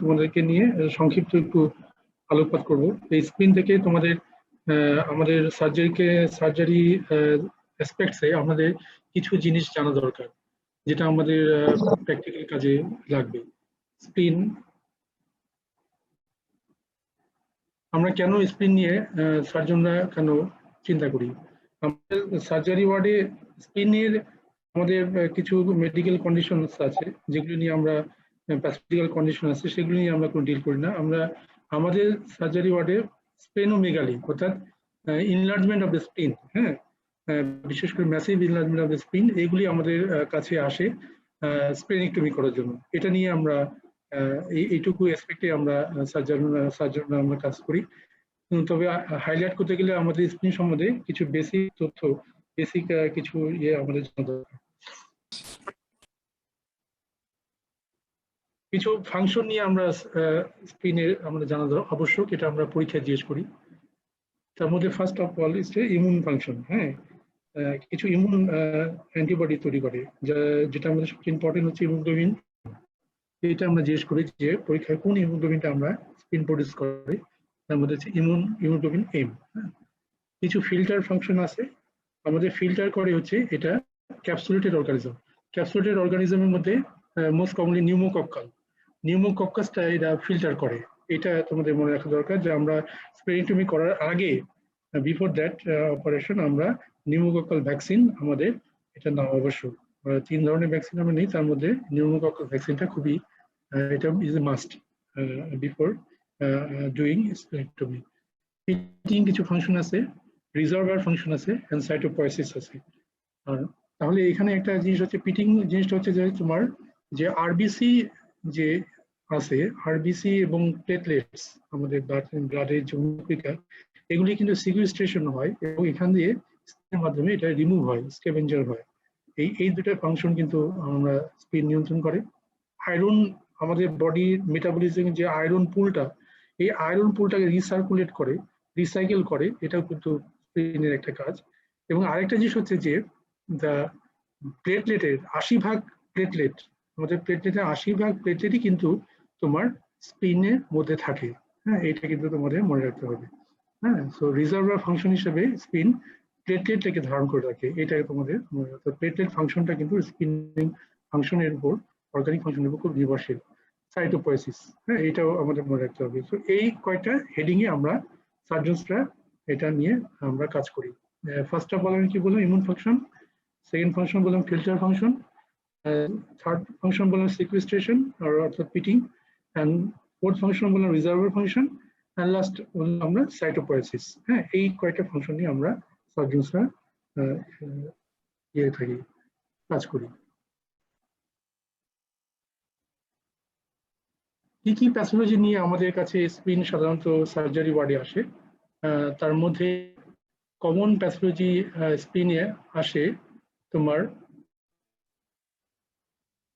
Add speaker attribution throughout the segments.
Speaker 1: তোমাদেরকে নিয়ে সংক্ষিপ্ত একটু আলোকপাত করব। এই স্পিন থেকে তোমাদের আমাদের সার্জারি অ্যাসপেক্টসে আমাদের কিছু জিনিস জানা দরকার, যেটা আমাদের প্র্যাকটিক্যাল কাজে লাগবে। স্পিন, আমরা কেন স্পিন নিয়ে সার্জনরা কেন চিন্তা করি? আমাদের সার্জারি ওয়ার্ডে স্পিনের আমাদের কিছু মেডিকেল কন্ডিশন আছে যেগুলো নিয়ে আমরা প্যাথোলজিক্যাল কন্ডিশন আছে সেগুলো নিয়ে আমরা কোনো ডিল করি না। আমরা আমাদের সার্জারি ওয়ার্ডে স্প্লেনোমেগালি অর্থাৎ ইনলার্জমেন্ট অফ দ্য স্পিন, হ্যাঁ, বিশেষ করে massive enlargement of the spin, এগুলি আমাদের কাছে আসে স্প্লেনিকটমি করার জন্য। এটা নিয়ে আমরা এইটুকু অ্যাসপেক্টে আমরা সার্জনরা আমরা কাজ করি। তবে হাইলাইট করতে গেলে আমাদের স্পিন সম্বন্ধে কিছু বেসিক তথ্য, বেসিক কিছু আমাদের জানা দরকার। কিছু ফাংশন নিয়ে আমরা স্পিনের আমরা জানা আবশ্যক, এটা আমরা পরীক্ষায় জিজ্ঞেস করি। তার মধ্যে first of all is immune function. হ্যাঁ, কিছু ইমিউন অ্যান্টিবডি তৈরি করে, যেটা আমাদের সবচেয়ে ইম্পর্টেন্ট হচ্ছে হিমোগ্লোবিন। এটা আমরা জিজ্ঞেস করি যে পরীক্ষায় কোন হিমোগ্লোবিনটা আমরা স্পিন প্রডিউস করে, তার মধ্যে হচ্ছে হিমোগ্লোবিন এম। কিছু ফিল্টার ফাংশন আছে, আমাদের ফিল্টার করে হচ্ছে এটা ক্যাপসুলেটেড অর্গানিজম। ক্যাপসুলেটেড অর্গানিজমের মধ্যে মোস্ট কমনলি নিউমোকক্কাসটা এটা ফিল্টার করে। এটা তোমাদের মনে রাখা দরকার যে আমরা স্প্লেনিকটমি করার আগে, বিফোর দ্যাট অপারেশন, আমরা নিউমোকক্কাল ভ্যাকসিন আমাদের এটা নেওয়া আবশ্যক। 3 ধরনের ভ্যাকসিন আমরা নিই, তার মধ্যে নিউমোকক্কাল ভ্যাকসিনটা খুবই এটা is a must before doing splenectomy. Pitting কিছু ফাংশন আছে, রিজার্ভার ফাংশন আছে, এন্ড সাইটোপয়েসিস আছে। আর তাহলে এখানে একটা জিনিস হচ্ছে, পিটিং জিনিসটা হচ্ছে যে তোমার যে আরবিসি যে আছে, আরবিসি এবং প্লেটলেটস আমাদের ব্লাডের যে অনুক্রিয়া, এগুলি কিন্তু সিকুয়েস্ট্রেশন হয় এবং এখান দিয়ে স্পিনের মাধ্যমে এটা রিমুভ হয়, স্ক্যাভেঞ্জার হয়। এই দুটো ফাংশন কিন্তু আমরা স্পিন নিয়ন্ত্রণ করে। আয়রন, আমাদের বডির মেটাবলিজম যে আয়রন পুলটা, এই আয়রন পুলটাকে রিসার্কুলেট করে, রিসাইকেল করে, এটাও কিন্তু স্পিনের একটা কাজ। এবং আরেকটা জিনিস হচ্ছে যে প্লেটলেটের 80% প্লেটলেট, আমাদের প্লেটলেটের 80% প্লেটলেটই কিন্তু তোমার স্পিনের মধ্যে থাকে। হ্যাঁ, এটা কিন্তু তোমাদের মনে রাখতে হবে। হ্যাঁ, সো রিজার্ভার ফাংশন হিসেবে স্পিন প্লেটলেটটাকে ধারণ করে রাখে, এটাকে তোমাদের মনে রাখতে হবে। প্লেটলেট ফাংশনটা কিন্তু স্পিনিং ফাংশনের উপর, অর্গানিক ফাংশনের উপর খুব নির্ভরশীল। সাইটোপয়েসিস, হ্যাঁ, এটাও আমাদের মনে রাখতে হবে। তো এই কয়টা হেডিং এ আমরা সার্জনসরা এটা নিয়ে আমরা কাজ করি। ফার্স্ট অফ অল আমি কি বললাম, ইমিউন ফাংশন। সেকেন্ড ফাংশন বললাম ফিল্টার ফাংশন। থার্ড ফাংশন বললাম সিকুয়েস্ট্রেশন অর্থাৎ পিটিং। অ্যান্ড ফোর্থ ফাংশন বললাম রিজার্ভার ফাংশন। অ্যান্ড লাস্ট বললাম আমরা সাইটোপয়েসিস। হ্যাঁ, এই কয়টা ফাংশন নিয়ে আমরা সার্জনসরা থাকি, কাজ করি। কি কি প্যাথোলজি নিয়ে আমাদের কাছে স্পিন সাধারণত সার্জারি ওয়ার্ডে আসে? তার মধ্যে কমন প্যাথোলজি স্পিনে আসে তোমার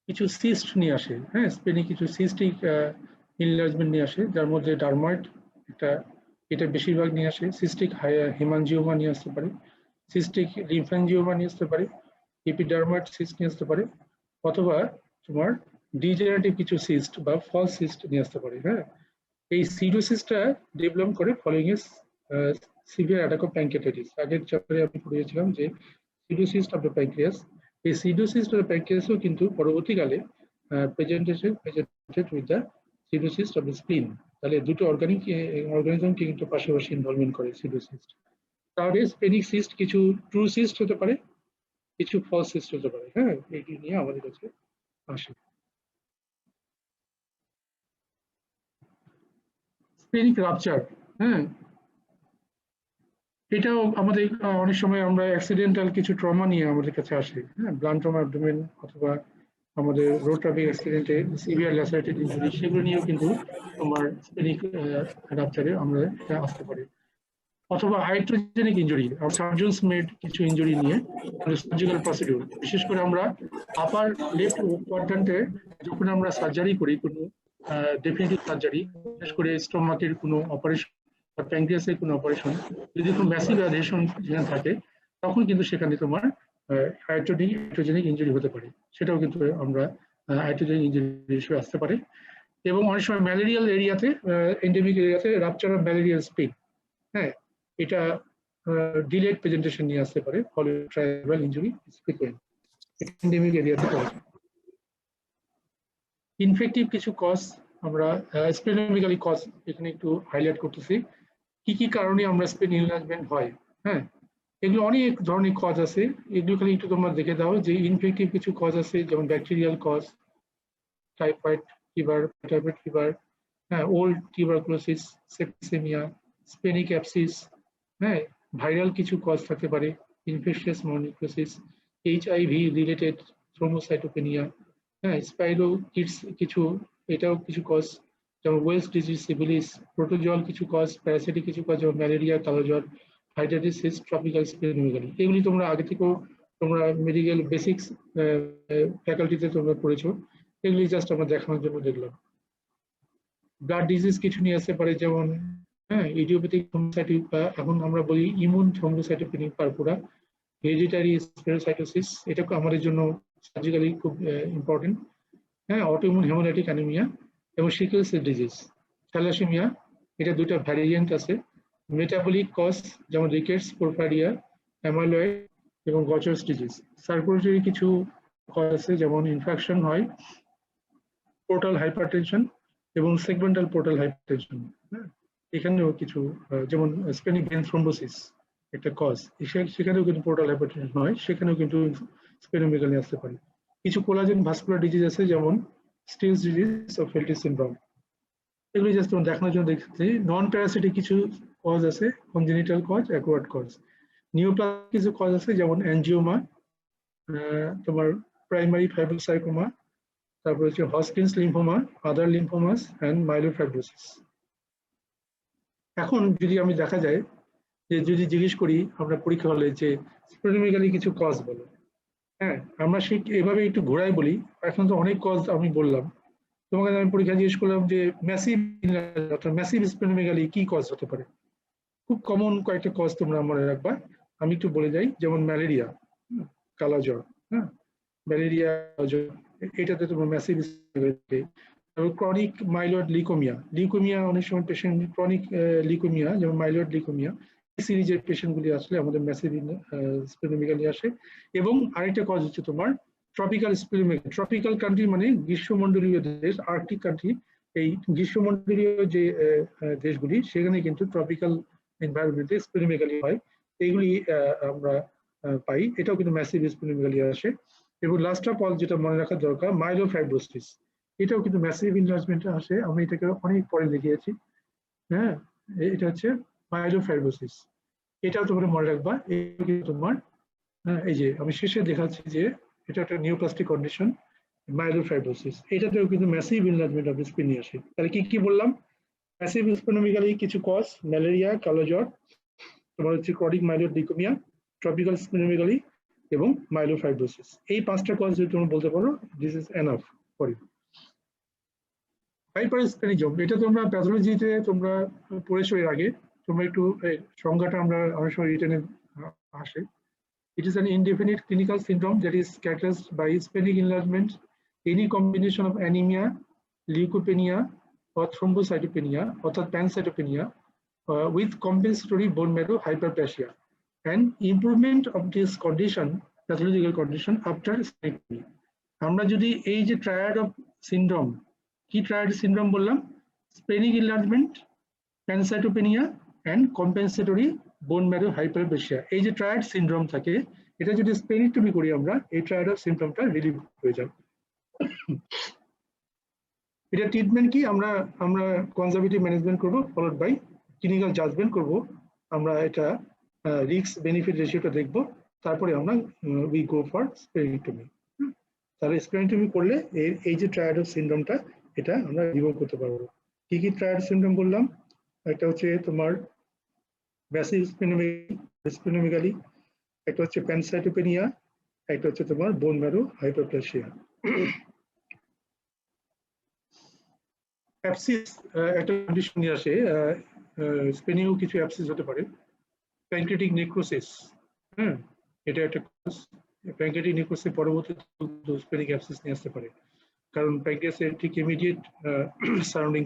Speaker 1: কিছু সিস্ট নিয়ে আসে। হ্যাঁ, স্পিনে কিছু সিস্টিক ইনলার্জমেন্ট নিয়ে আসে, যার মধ্যে ডার্ময়েড এটা বেশিরভাগ নিয়ে আসে। সিস্টিক হেমানজিওমা নিয়ে আসতে পারে, সিস্টিক লিম্ফ্যানজিওমা নিয়ে আসতে পারে, এপিডার্ময়েড সিস্ট নিয়ে আসতে পারে, অথবা তোমার ডিজেনারেটিভ কিছু সিস্ট বা ফলস সিস্ট নিয়ে আসতে পারে। হ্যাঁ, এই সিডোসিসটা ডেভেলপ করে following A severe attack of pancreatitis. আগের চ্যাপ্টারে আমি পড়িয়েছিলাম যে সিডোসিস্ট অফ দ্য প্যানক্রিয়াস, এই সিডোসিস্ট অফ দ্য প্যানক্রিয়াসও কিন্তু পরবর্তীকালে presented with the pseudocyst of the spleen. তাহলে দুটো অর্গানিজমকে কিন্তু পাশাপাশি ইনভলভমেন্ট করে সিডোসিস্ট। তাহলে স্প্লেনিক সিস্ট কিছু ট্রু সিস্ট হতে পারে, কিছু ফলস সিস্ট হতে পারে। হ্যাঁ, এটি নিয়ে আমাদের কাছে আসে। স্প্লেনিক রাপচার, হ্যাঁ, এটাও আমাদের অনেক সময় আমরা অ্যাক্সিডেন্টাল কিছু ট্রমা নিয়ে আমাদের কাছে আসে। হ্যাঁ, ব্লান্ট ট্রমা অ্যাবডোমেন অথবা আমাদের রোড ট্রাফিক অ্যাক্সিডেন্টে সিভিয়ার ল্যাসারেটেড ইনজুরি, সেগুলো নিয়েও কিন্তু তোমার স্প্লেনিক রাপচারে আমরা আসতে পারি। অথবা হাইড্রোজেনিক ইনজুরি, সার্জনস মেড কিছু ইনজুরি নিয়ে সার্জিক্যাল প্রসিডিউর, বিশেষ করে আমরা আপার লেফট কোয়াড্রান্টে যখন আমরা সার্জারি করি, কোনো ডেফিনিটিভ সার্জারি, বিশেষ করে স্টোমাকের কোনো অপারেশন বা প্যানক্রিয়াসের কোনো অপারেশন, যদি কোনো ম্যাসিভ অ্যাডহেশন যেখানে থাকে, তখন কিন্তু সেখানে তোমার হাইড্রোজেনিক ইনজুরি হতে পারে। সেটাও কিন্তু আমরা হাইড্রোজেনিক ইনজুরি হিসেবে আসতে পারে। এবং অনেক সময় ম্যালেরিয়াল এরিয়াতে, এন্ডেমিক এরিয়াতে রাপচার অফ ম্যালেরিয়াল স্পিন, হ্যাঁ, এটা ডিলেড প্রেজেন্টেশন নিয়ে আসতে পারে, ফলে ট্রাইবাল ইনজুরি ফ্রিকোয়েন্ট, এটা এন্ডেমিক এরিয়াতে পাওয়া যায়। ইনফেক্টিভ কিছু কজ আমরা স্প্লেনোমেগালি কজ এখানে একটু হাইলাইট করতেছি, কি কি কারণে আমরা স্প্লেন এনলার্জমেন্ট হয়। হ্যাঁ, এগুলো অনেক ধরনের কজ আছে, এগুলো খালি একটু তোমরা দেখে দাও যে ইনফেক্টিভ কিছু কজ আছে, যেমন bacterial cause, typhoid fever, typhoid fever, হ্যাঁ, old tuberculosis, septicaemia, splenic abscess, হ্যাঁ, ভাইরাল কিছু কজ থাকতে পারে, infectious mononucleosis, HIV related thrombocytopenia, হ্যাঁ, স্পাইরো কিডস কিছু, এটাও কিছু কজ, যেমন ওয়েলস ডিজিজ, সিভিলিস, প্রোটোজল কিছু কজ, প্যারাসাইটিক কিছু কজ যেমন ম্যালেরিয়া, কালো জ্বর, হাইড্রাইটিস, ট্রপিক্যাল স্প্লেনোমেগালি। এগুলি তোমরা আগে থেকেও তোমরা মেডিকেল বেসিক্স ফ্যাকাল্টিতে তোমরা পড়েছো, এগুলি জাস্ট আমরা দেখানোর জন্য দেখলাম। ব্লাড ডিজিজ কিছু নিয়ে আসতে পারে, যেমন হ্যাঁ ইডিওপ্যাথিক থ্রম্বোসাইটিক, এখন আমরা বলি ইমিউন থ্রম্বোসাইটোপেনিক পারপুরা, হেরিডিটারি স্পেরোসাইটোসিস, এটা আমাদের জন্য সার্জিক্যালি খুব ইম্পর্টেন্ট, হ্যাঁ, অটোইমিউন হেমোলাইটিক অ্যানিমিয়া এবং সিকেল সেল ডিজিজ, থ্যালাসেমিয়া, এটা দুটো ভ্যারিয়েন্ট আছে, মেটাবলিক কজ যেমন রিকেটস, পোরফারিয়া, অ্যামাইলয়েড এবং গচর্স ডিজিজ, সার্কুলেটরি কিছু কজ আছে যেমন ইনফেকশন হয়, পোর্টাল হাইপারটেনশন এবং সেগমেন্টাল পোর্টাল হাইপারটেনশন, এখানেও কিছু যেমন স্প্লেনিক ভেন থ্রম্বোসিস একটা কজ, সেখানেও কিন্তু পোর্টাল হাইপারটেনশন হয়, সেখানেও কিন্তু স্প্লেনোমেগালি আসতে পারে। কিছু কোলাজেন ভাস্কুলার ডিজিজ আছে যেমন স্টিলস ডিজিজ ও ফেল্টিস সিনড্রোম, এগুলি জাস্ট দেখানোর জন্য দেখছি। নন প্যারাসিটিক কিছু কজ আছে, congenital cause, acquired cause. Neoplastic কিছু কজ আছে যেমন অ্যানজিওমা, তোমার প্রাইমারি ফাইব্রোসাইকোমা, তারপর হচ্ছে Hodgkin's lymphoma, other lymphomas and myelofibrosis. এখন যদি আমি দেখা যায় যে যদি জিজ্ঞেস করি আমরা পরীক্ষা হলে যে স্প্লেনোমেগালি কিছু কজ বলো, হ্যাঁ, আমরা সেই এভাবে একটু ঘোরাই বলি, এখন তো অনেক কজ আমি বললাম, তোমাকে আমি পরীক্ষা জিজ্ঞেস করলাম যে ম্যাসিভ অর্থাৎ ম্যাসিভ স্প্লেনোমেগালি কি কজ হতে পারে, খুব কমন কয়েকটা কজ তোমরা মনে রাখবা, আমি একটু বলে যাই, যেমন ম্যালেরিয়া, কালা জ্বর, হ্যাঁ, ম্যালেরিয়া এটাতে তোমার massive, chronic myeloid leukaemia, leukaemia অনেক সময় পেশেন্ট ক্রনিক লিউকোমিয়া যেমন মাইলয়েড লিউকোমিয়া, এই সিরিজের পেশেন্টগুলি আসলে আমাদের ম্যাসিভ স্প্লেনোমেগালি আসে। এবং আরেকটা কজ হচ্ছে তোমার ট্রপিক্যাল স্প্লেনোমেগালি, ট্রপিক্যাল কান্ট্রি মানে গ্রীষ্মমণ্ডলীয় দেশ, আর্কটিক কান্ট্রি, এই গ্রীষ্মমণ্ডলীয় যে দেশগুলি সেখানে কিন্তু ট্রপিক্যাল এনভায়রনমেন্টে স্প্লেনোমেগালি হয়, এইগুলি আমরা পাই, এটাও কিন্তু ম্যাসিভ স্প্লেনোমেগালি আসে। এবং লাস্ট অফ অল যেটা মনে রাখা দরকার, মাইলোফাইব্রোসিস, এটাও কিন্তু ম্যাসিভ এনলার্জমেন্টে আসে, আমি এটাকে অনেক পরে দেখিয়েছি, হ্যাঁ, এটা হচ্ছে মাইলোফাইব্রোসিস, এটাও তোমরা মনে রাখবা, তোমার এই যে আমি শেষে দেখাচ্ছি যে এটা একটা নিউপ্লাস্টিক কন্ডিশন, মাইলোফাইব্রোসিস, এটাতেও কিন্তু ম্যাসিভ এনলার্জমেন্ট অফ স্পিন নিয়ে আসে। তাহলে কি কি বললাম, ম্যাসিভ স্প্লেনোমেগালি কিছু কজ, ম্যালেরিয়া, কালো জ্বর, তোমার হচ্ছে chronic myeloid leukaemia, tropical splenomegaly এবং মাইলোফাইব্রোসিস, এই পাঁচটা কজ যদি তোমরা বলতে পারো, this is enough for you. Hypersplenism, এটা তোমরা প্যাথোলজিতে তোমরা পড়েছো এর আগে, তোমরা একটু সংজ্ঞাটা আমরা অনেক সময় রিটেনে আসে। It is an indefinite clinical syndrome that is characterized by splenic enlargement, any combination of anemia, leukopenia, or thrombocytopenia, or pancytopenia, with compensatory bone marrow hyperplasia, and improvement of this condition, pathological condition, after splenectomy. আমরা যদি এই যে triad of syndrome, কি triad syndrome বললাম, splenic enlargement, pancytopenia and compensatory bone marrow hyperplasia, এই যে triad syndrome থাকে, এটা যদি স্প্লেনিক্টমি করি আমরা, এই ট্রায়াড অফ সিমটমটা রিলিভ হয়ে যাবে। এটা ট্রিটমেন্ট কি, আমরা কনজারভেটিভ ম্যানেজমেন্ট করব, ফলোড বাই ক্লিনিক্যাল জাজমেন্ট করব, আমরা এটা রিস্ক বেনিফিট রেশিওটা দেখব, তারপরে আমরা উই গো ফর স্প্লেনিক্টমি। তাহলে স্প্লেনিক্টমি করলে এই যে ট্রায়াড অফ সিনড্রোমটা এটা আমরা রিমুভ করতে পারবো। কি কি ট্রায়াড সিনড্রোম বললাম, একটা হচ্ছে তোমার ম্যাসিভ স্প্লেনোমেগালি, একটা হচ্ছে প্যানসাইটোপেনিয়া, একটা হচ্ছে তোমার বোন ম্যারো হাইপারপ্লেসিয়া। অ্যাপসিস একটা কন্ডিশন নিয়ে আসে, স্পেনেও কিছু অ্যাপসিস হতে পারে, প্যানক্রিয়াটিক নেক্রোসিস, হ্যাঁ, এটা একটা কজ, প্যানক্রিয়াটিক নেক্রোসিস পরবর্তীতে স্পেনিক অ্যাপসিস নিয়ে আসতে পারে। কারণ প্যানক্রিয়াসের ঠিক ইমিডিয়েট সারাউন্ডিং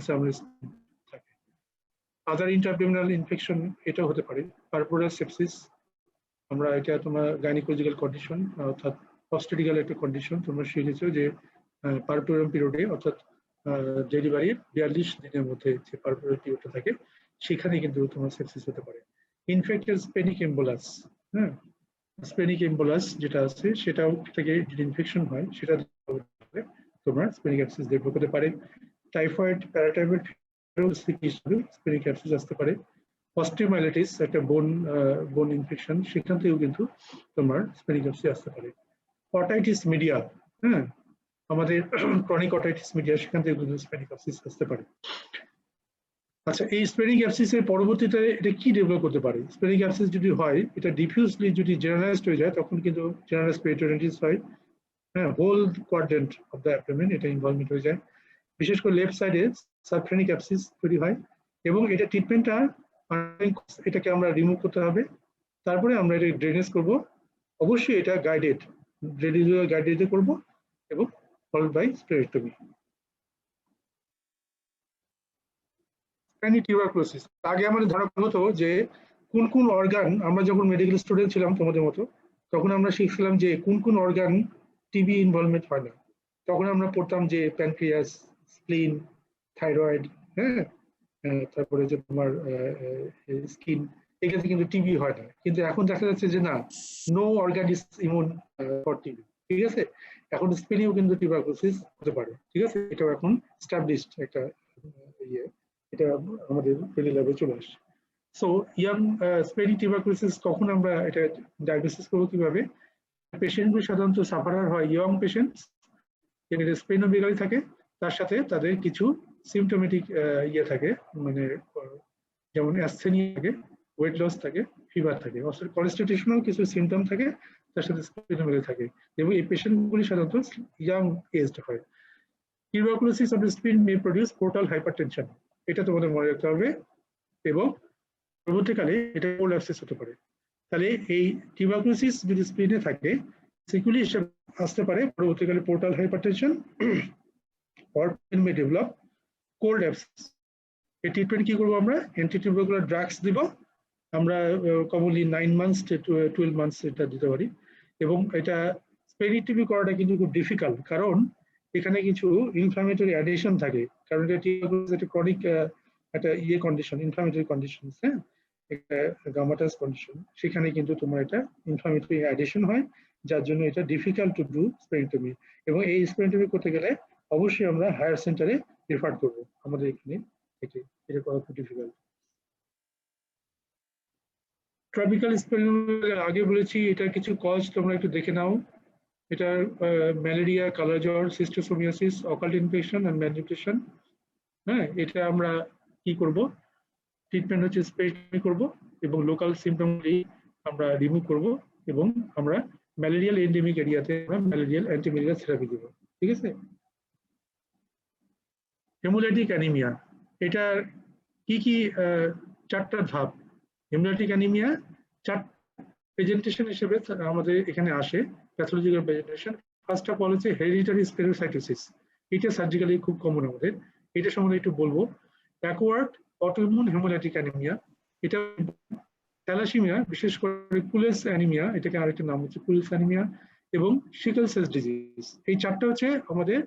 Speaker 1: থাকে। আদার ইন্টারঅ্যাবডোমিনাল ইনফেকশন এটাও হতে পারে। পারপুরাল সেপসিস, আমরা এটা তোমার গাইনিকোলজিক্যাল কন্ডিশন অর্থাৎ অবস্টেট্রিক্যাল একটা কন্ডিশন, তোমরা শিখেছো যে পারপুরাম পিরিয়ডে অর্থাৎ ডেলিভারির 42 দিনের মধ্যে যে পারপুরাল পিরিয়ডটা থাকে সেখানে কিন্তু তোমার সেপসিস হতে পারে। ইনফেক্টেড স্পেনিক এম্বোলাস, হ্যাঁ, স্পেনিক এম্বোলাস যেটা আছে সেটাও থেকে যদি ইনফেকশন হয় সেটা তোমার স্পেনিক অ্যাবসেস ডেভেলপ হতে পারে। টাইফয়েড, প্যারাটাইফয়েড হিসেবে স্পেনিক অ্যাবসেস আসতে পারে। অস্টিওমাইলাইটিস একটা বোন ইনফেকশন, সেখান থেকেও কিন্তু তোমার স্পেনিক অ্যাবসেস আসতে পারে। অটাইটিস মিডিয়া, হ্যাঁ, আমাদের ক্রনিক অটাইটিস মিডিয়া, সেখান থেকে কিন্তু স্পেনিক অ্যাবসেস আসতে পারে। আচ্ছা, এই স্পেনিক অ্যাবসেসের পরবর্তীতে এটা কি ডেভেলপ করতে পারে? স্পেনিক অ্যাবসেস যদি হয়, এটা ডিফিউজলি যদি জেনারেলাইজড হয়ে যায় তখন কিন্তু জেনারেলাইজ পেরিটোনিটিস হয়, হ্যাঁ, whole quadrant of the abdomen এটা ইনভলভমেন্ট হয়ে যায়। বিশেষ করে লেফট সাইডে সাবক্লিনিক অ্যাবসেস তৈরি হয় এবং এটা ট্রিটমেন্টটা এটাকে আমরা রিমুভ করতে হবে, তারপরে আমরা এটা ড্রেনেজ করব। অবশ্যই এটা গাইডেড, রেডিওয়াল গাইডেডে করব এবং ফলোড বাই স্প্লেনেক্টমি। টিউবারকুলোসিস, আগে আমাদের ধারণা হতো যে কোন কোন অর্গান, আমরা যখন মেডিকেল স্টুডেন্ট ছিলাম তোমাদের মতো, তখন আমরা শিখছিলাম যে কোন কোন অর্গান টিবি ইনভলভমেন্ট হয় না। তখন আমরা পড়তাম যে প্যানক্রিয়াস, স্প্লিন, থাইরয়েড, হ্যাঁ, তারপরে যে তোমার স্কিন, এগুলোতে কিন্তু টিবি হয় না। কিন্তু এখন দেখা যাচ্ছে যে না, no organ is immune for TB, ঠিক আছে। এখন স্প্লিনেও কিন্তু টিউবারকুলোসিস হতে পারে, ঠিক আছে। এটাও এখন এস্টাবলিশড একটা ইয়ে, এটা আমাদের ডেইলি ল্যাবে চলে আসছে। সো ইয়াং স্পেনিক টিউবারকুলোসিস কখন আমরা এটা ডায়াগনোসিস করবো কিভাবে? পেশেন্টগুলো সাধারণত সাফারার হয় ইয়ং পেশেন্ট, যেটা স্প্লেনোমেগালি থাকে, তার সাথে তাদের কিছু সিমটোমেটিক ইয়ে থাকে, মানে যেমন অ্যাসথেনিয়া থাকে, ওয়েট লস থাকে, ফিভার থাকে, কনস্টিটিউশনাল কিছু সিমটম থাকে, তার সাথে স্প্লেনোমেগালি থাকে, এবং এই পেশেন্টগুলি সাধারণত ইয়াং এজড হয়। Tuberculosis of the স্প্লিন May produce portal hypertension, এটা তোমাদের মনে রাখতে হবে, এবং পরবর্তীকালে এটা কোল্ড অ্যাবসেস হতে পারে। তাহলে এই টিউবারকুলোসিস যদি স্প্লিনে থাকে, সেগুলি হিসেবে আসতে পারে পরবর্তীকালে portal hypertension or pain may develop cold abscess। এই ট্রিটমেন্ট কি করবো? আমরা অ্যান্টি টিউবারকুলার ড্রাগস দিব, আমরা কমনলি 9 months to 12 months এটা দিতে পারি। এবং এটা স্পেনিক টিবি করাটা কিন্তু খুব ডিফিকাল্ট, কারণ এখানে কিছু ইনফ্লামেটরি অ্যাডিশন থাকে, কারণ এটা একটা ক্রনিক একটা ইয়ে কন্ডিশন, ইনফ্লামেটরি কন্ডিশন, হ্যাঁ, একটা গামাটাস কন্ডিশন, সেখানে কিন্তু তোমার এটা ইনফ্লামেটরি অ্যাডিশন হয়, যার জন্য এটা ডিফিকাল্ট টু ডু স্পেনিক্টমি। এবং এই স্পেনিক্টমি করতে গেলে অবশ্যই আমরা হায়ার সেন্টারে রেফার করব, আমাদের এখানে এটা করা খুব ডিফিকাল্ট। ট্রপিক্যাল স্পেনিক্টমি আগে বলেছি, এটার কিছু কজ তোমরা একটু দেখে নাও। এটা malaria, kala azar, schistosomiasis, occult infection and malnutrition, হ্যাঁ, এটা আমরা কি করব? ট্রিটমেন্ট হচ্ছে স্পেনিক্টমি করব এবং লোকাল সিমটমগুলি আমরা রিমুভ করব, এবং আমরা ম্যালেরিয়াল এন্ডেমিক এরিয়াতে আমরা ম্যালেরিয়াল অ্যান্টিম্যালেরিয়াল থেরাপি দেব, ঠিক আছে। হেমোলাইটিক অ্যানিমিয়া, এটার কি কি চারটা ধাপ। হেমোলাইটিক অ্যানিমিয়া চার প্রেজেন্টেশন হিসেবে আমাদের এখানে আসে, pathological presentation. First of all হচ্ছে হেরিডিটারি স্পেনোসাইটোসিস, এটা সার্জিক্যালি খুব কমন আমাদের, এটা সম্বন্ধে একটু বলবো। অ্যাকোয়ার্ড অটোইমিউন হেমোলাইটিক অ্যানিমিয়া, এটা থ্যালাসেমিয়া, বিশেষ করে কুলেস অ্যানিমিয়া, এটাকে আরেকটা নাম হচ্ছে কুলেস অ্যানিমিয়া, এবং সিকল সেল ডিজিজ। এই চারটা হচ্ছে আমাদের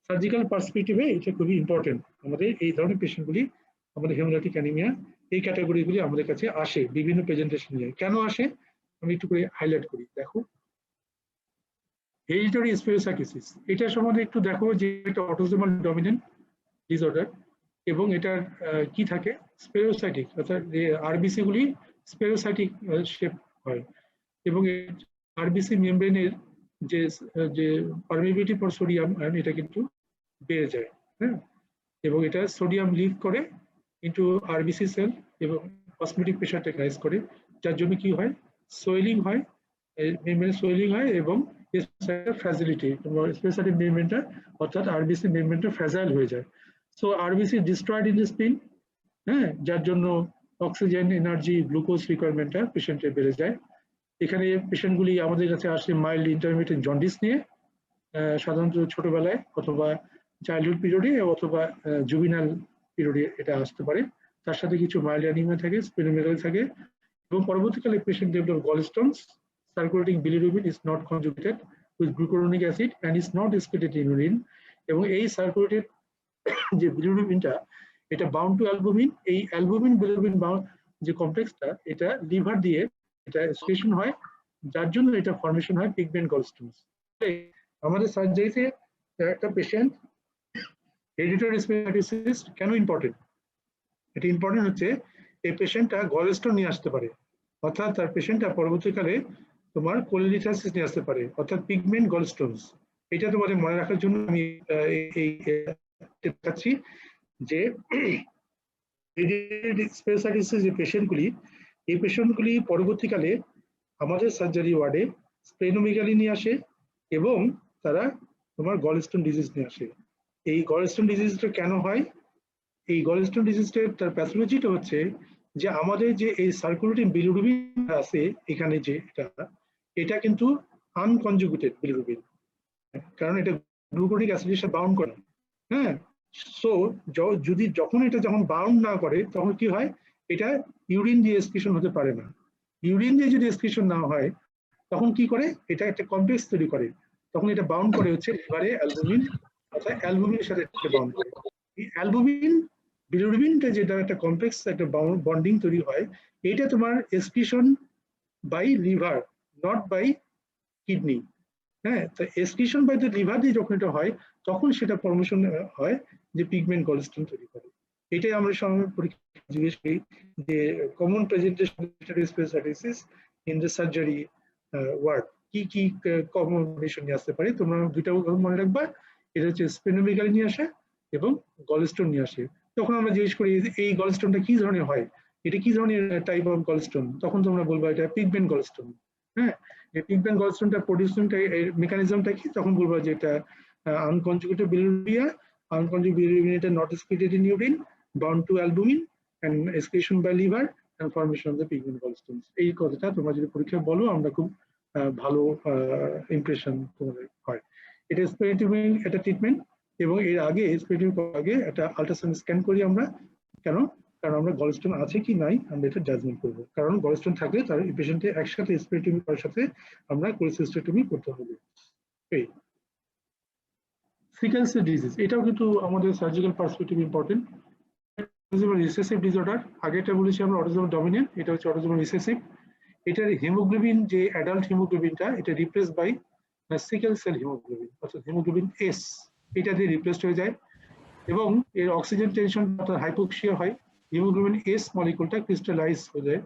Speaker 1: সার্জিক্যাল পার্সপেক্টিভে এটা খুবই ইম্পর্টেন্ট। আমাদের এই ধরনের পেশেন্টগুলি, আমাদের হেমোলাইটিক অ্যানিমিয়া, এই ক্যাটাগরিগুলি আমাদের কাছে আসে বিভিন্ন প্রেজেন্টেশন নিয়ে। কেন আসে আমি একটু করে হাইলাইট করি। দেখো, হেরিডিটারি স্পেনোসাইটোসিস, এটা সম্বন্ধে একটু দেখো যে এটা অটোসোমাল ডমিনেন্ট ডিসঅর্ডার, এবং এটার কি থাকে? স্পেরোসাইটিক, অর্থাৎ আরবিসি গুলি স্পেরোসাইটিক শেপ হয়, এবং আরবিসি মেমব্রেনের যে যে পারমিবিলিটি ফর সোডিয়াম আয়ন, এটা কিন্তু বেড়ে যায়, হ্যাঁ, এবং এটা সোডিয়াম লিভ করে ইনটু আরবিসি সেল এবং অসমেটিক প্রেশারটা রাইজ করে, যার জন্য কি হয়? সোয়েলিং হয়, মেমব্রেন সোয়েলিং হয়, এবং ফ্র্যাজিলিটি, স্পেশালি মেমব্রেনটা অর্থাৎ আরবিসি মেমব্রেনটা ফ্র্যাজাইল হয়ে যায়। So RBC destroyed in the স্প্লিন, হ্যাঁ, যার জন্য অক্সিজেন, এনার্জি, গ্লুকোজ রিকোয়ারমেন্টটা পেশেন্টের বেড়ে যায়। এখানে পেশেন্টগুলি আমাদের কাছে আসে মাইল্ড ইন্টারমিডিয়েট জন্ডিস নিয়ে, সাধারণত ছোটবেলায় অথবা চাইল্ডহুড পিরিয়ডে অথবা জুভিনাল পিরিয়ডে এটা আসতে পারে। তার সাথে কিছু মাইল্ড অ্যানিমিয়া থাকে, স্প্লেনোমেগালি থাকে এবং পরবর্তীকালে patient develop gallstones, circulating bilirubin is not conjugated with glucuronic acid and is not excreted in urine. এবং এই সার্কুলেটেড যে বিলিরুবিনটা এটা বাউন্ড টু অ্যালবুমিন, এই অ্যালবুমিন বিলিরুবিন যে কমপ্লেক্সটা এটা লিভার দিয়ে এটা এক্সক্রিশন হয়, যার জন্য এটা ফর্মেশন হয় পিগমেন্ট গলস্টোনস। আমাদের সার্জারিতে একটা পেশেন্ট হেরিডিটারি রেসপিরেটরি সিস্ট কেন ইম্পর্টেন্ট? এটা ইম্পর্টেন্ট হচ্ছে এই পেশেন্টটা গলস্টোন নিয়ে আসতে পারে, অর্থাৎ তার পেশেন্টটা পরবর্তীকালে তোমার কোলিলিথাইসিস নিয়ে আসতে পারে, অর্থাৎ পিগমেন্ট গলস্টোনস। এটা তোমাদের মনে রাখার জন্য আমি এই দেখাচ্ছি যে যে পেশেন্টগুলি, এই পেশেন্টগুলি পরবর্তীকালে আমাদের সার্জারি ওয়ার্ডে স্প্লেনোমেগালি নিয়ে আসে এবং তারা তোমার গলস্টোন ডিজিজ নিয়ে আসে। এই গলস্টোন ডিজিজটা কেন হয়? এই গলস্টোন ডিজিজটার তার প্যাথোলজিটা হচ্ছে যে আমাদের যে এই সার্কুলেটিং বিলিরুবিন আছে এখানে যে এটা কিন্তু আনকনজুগেটেড বিলিরুবিন, কারণ এটা গ্লুকোনিক অ্যাসিডের সাথে বাউন্ড করে। হ্যাঁ, সো যদি যখন এটা যখন বাউন্ড না করে তখন কি হয়, এটা ইউরিন দিয়ে এক্সক্রিশন হতে পারে না। ইউরিন দিয়ে যদি এক্সক্রিশন না হয় তখন কি করে, এটা একটা কমপ্লেক্স তৈরি করে, তখন এটা বাউন্ড করে হচ্ছে লিভারে অ্যালবুমিন, অর্থাৎ অ্যালবুমিনের সাথে বাউন্ড করে। এই অ্যালবুমিন বিলিরুবিনটা যেটা একটা কমপ্লেক্স একটা বন্ডিং তৈরি হয়, এটা তোমার excretion by liver, not by kidney. হ্যাঁ, তো এক্সক্রিশন বাই দ্য লিভার দিয়ে যখন এটা হয় তখন সেটা ফর্মেশন হয় যে পিগমেন্ট গলস্টোন তৈরি করে। এটাই আমরা সাধারণ পরীক্ষা জিজ্ঞেস করি যে common presentation in the surgery ward কি কি কমন কন্ডিশন নিয়ে আসতে পারে। তোমরা দুইটা মনে রাখবা, এটা হচ্ছে স্প্লেনোমেগালি নিয়ে আসে এবং গলস্টোন নিয়ে আসে। তখন আমরা জিজ্ঞেস করি এই গলস্টোনটা কি ধরনের হয়, এটা কি ধরনের টাইপ অফ গলস্টোন, তখন তোমরা বলবা এটা পিগমেন্ট গলস্টোন। হ্যাঁ, যে পিগমেন্ট গলস্টোনটা প্রডিউসিংটা মেকানিজমটা কি, তখন বলবো যে এটা আনকনজুগেটেড বিলিরুবিয়া, আনকনজুগেটেড বিলিরুবিন এটা not excreted in urine, bound to albumin and excretion by liver and formation of the pigment gallstones। এই কথাটা তোমরা যদি পরীক্ষায় বলো আমরা খুব ভালো ইমপ্রেশন তোমাদের হয়। এটা স্পেরিটিউমিং একটা ট্রিটমেন্ট এবং এর আগে স্পেরিটিউমিং আগে একটা আল্ট্রাসাউন্ড স্ক্যান করি আমরা। কেন? কারণ আমরা গলস্টোন আছে কি নাই আমরা এটা জাজমেন্ট করবো, কারণ গলস্টোন থাকলে তার এই পেশেন্টে একসাথে স্পেরিটিউমি করার সাথে আমরা কোলিসিস্টেক্টমি করতে হবে। এই সিকেল সেল ডিজিজ এটাও কিন্তু আমাদের surgical perspective important. Autosomal recessive disorder, আগেটা বলেছি আমরা অটোসোমাল ডমিনেন্ট, এটা হচ্ছে অটোসোমাল রিসেসিভ। এটার হিমোগ্লোবিন যে অ্যাডাল্ট হিমোগ্লোবিনটা এটা replace by sickle cell haemoglobin, অর্থাৎ হিমোগ্লোবিন এস, এটা দিয়ে রিপ্লেসড হয়ে যায় এবং এর অক্সিজেন টেনশন অর্থাৎ হাইপোক্সিয়া হয়, হিমোগ্লোবিন এস মলিকুলটা ক্রিস্টালাইজ হয়ে যায়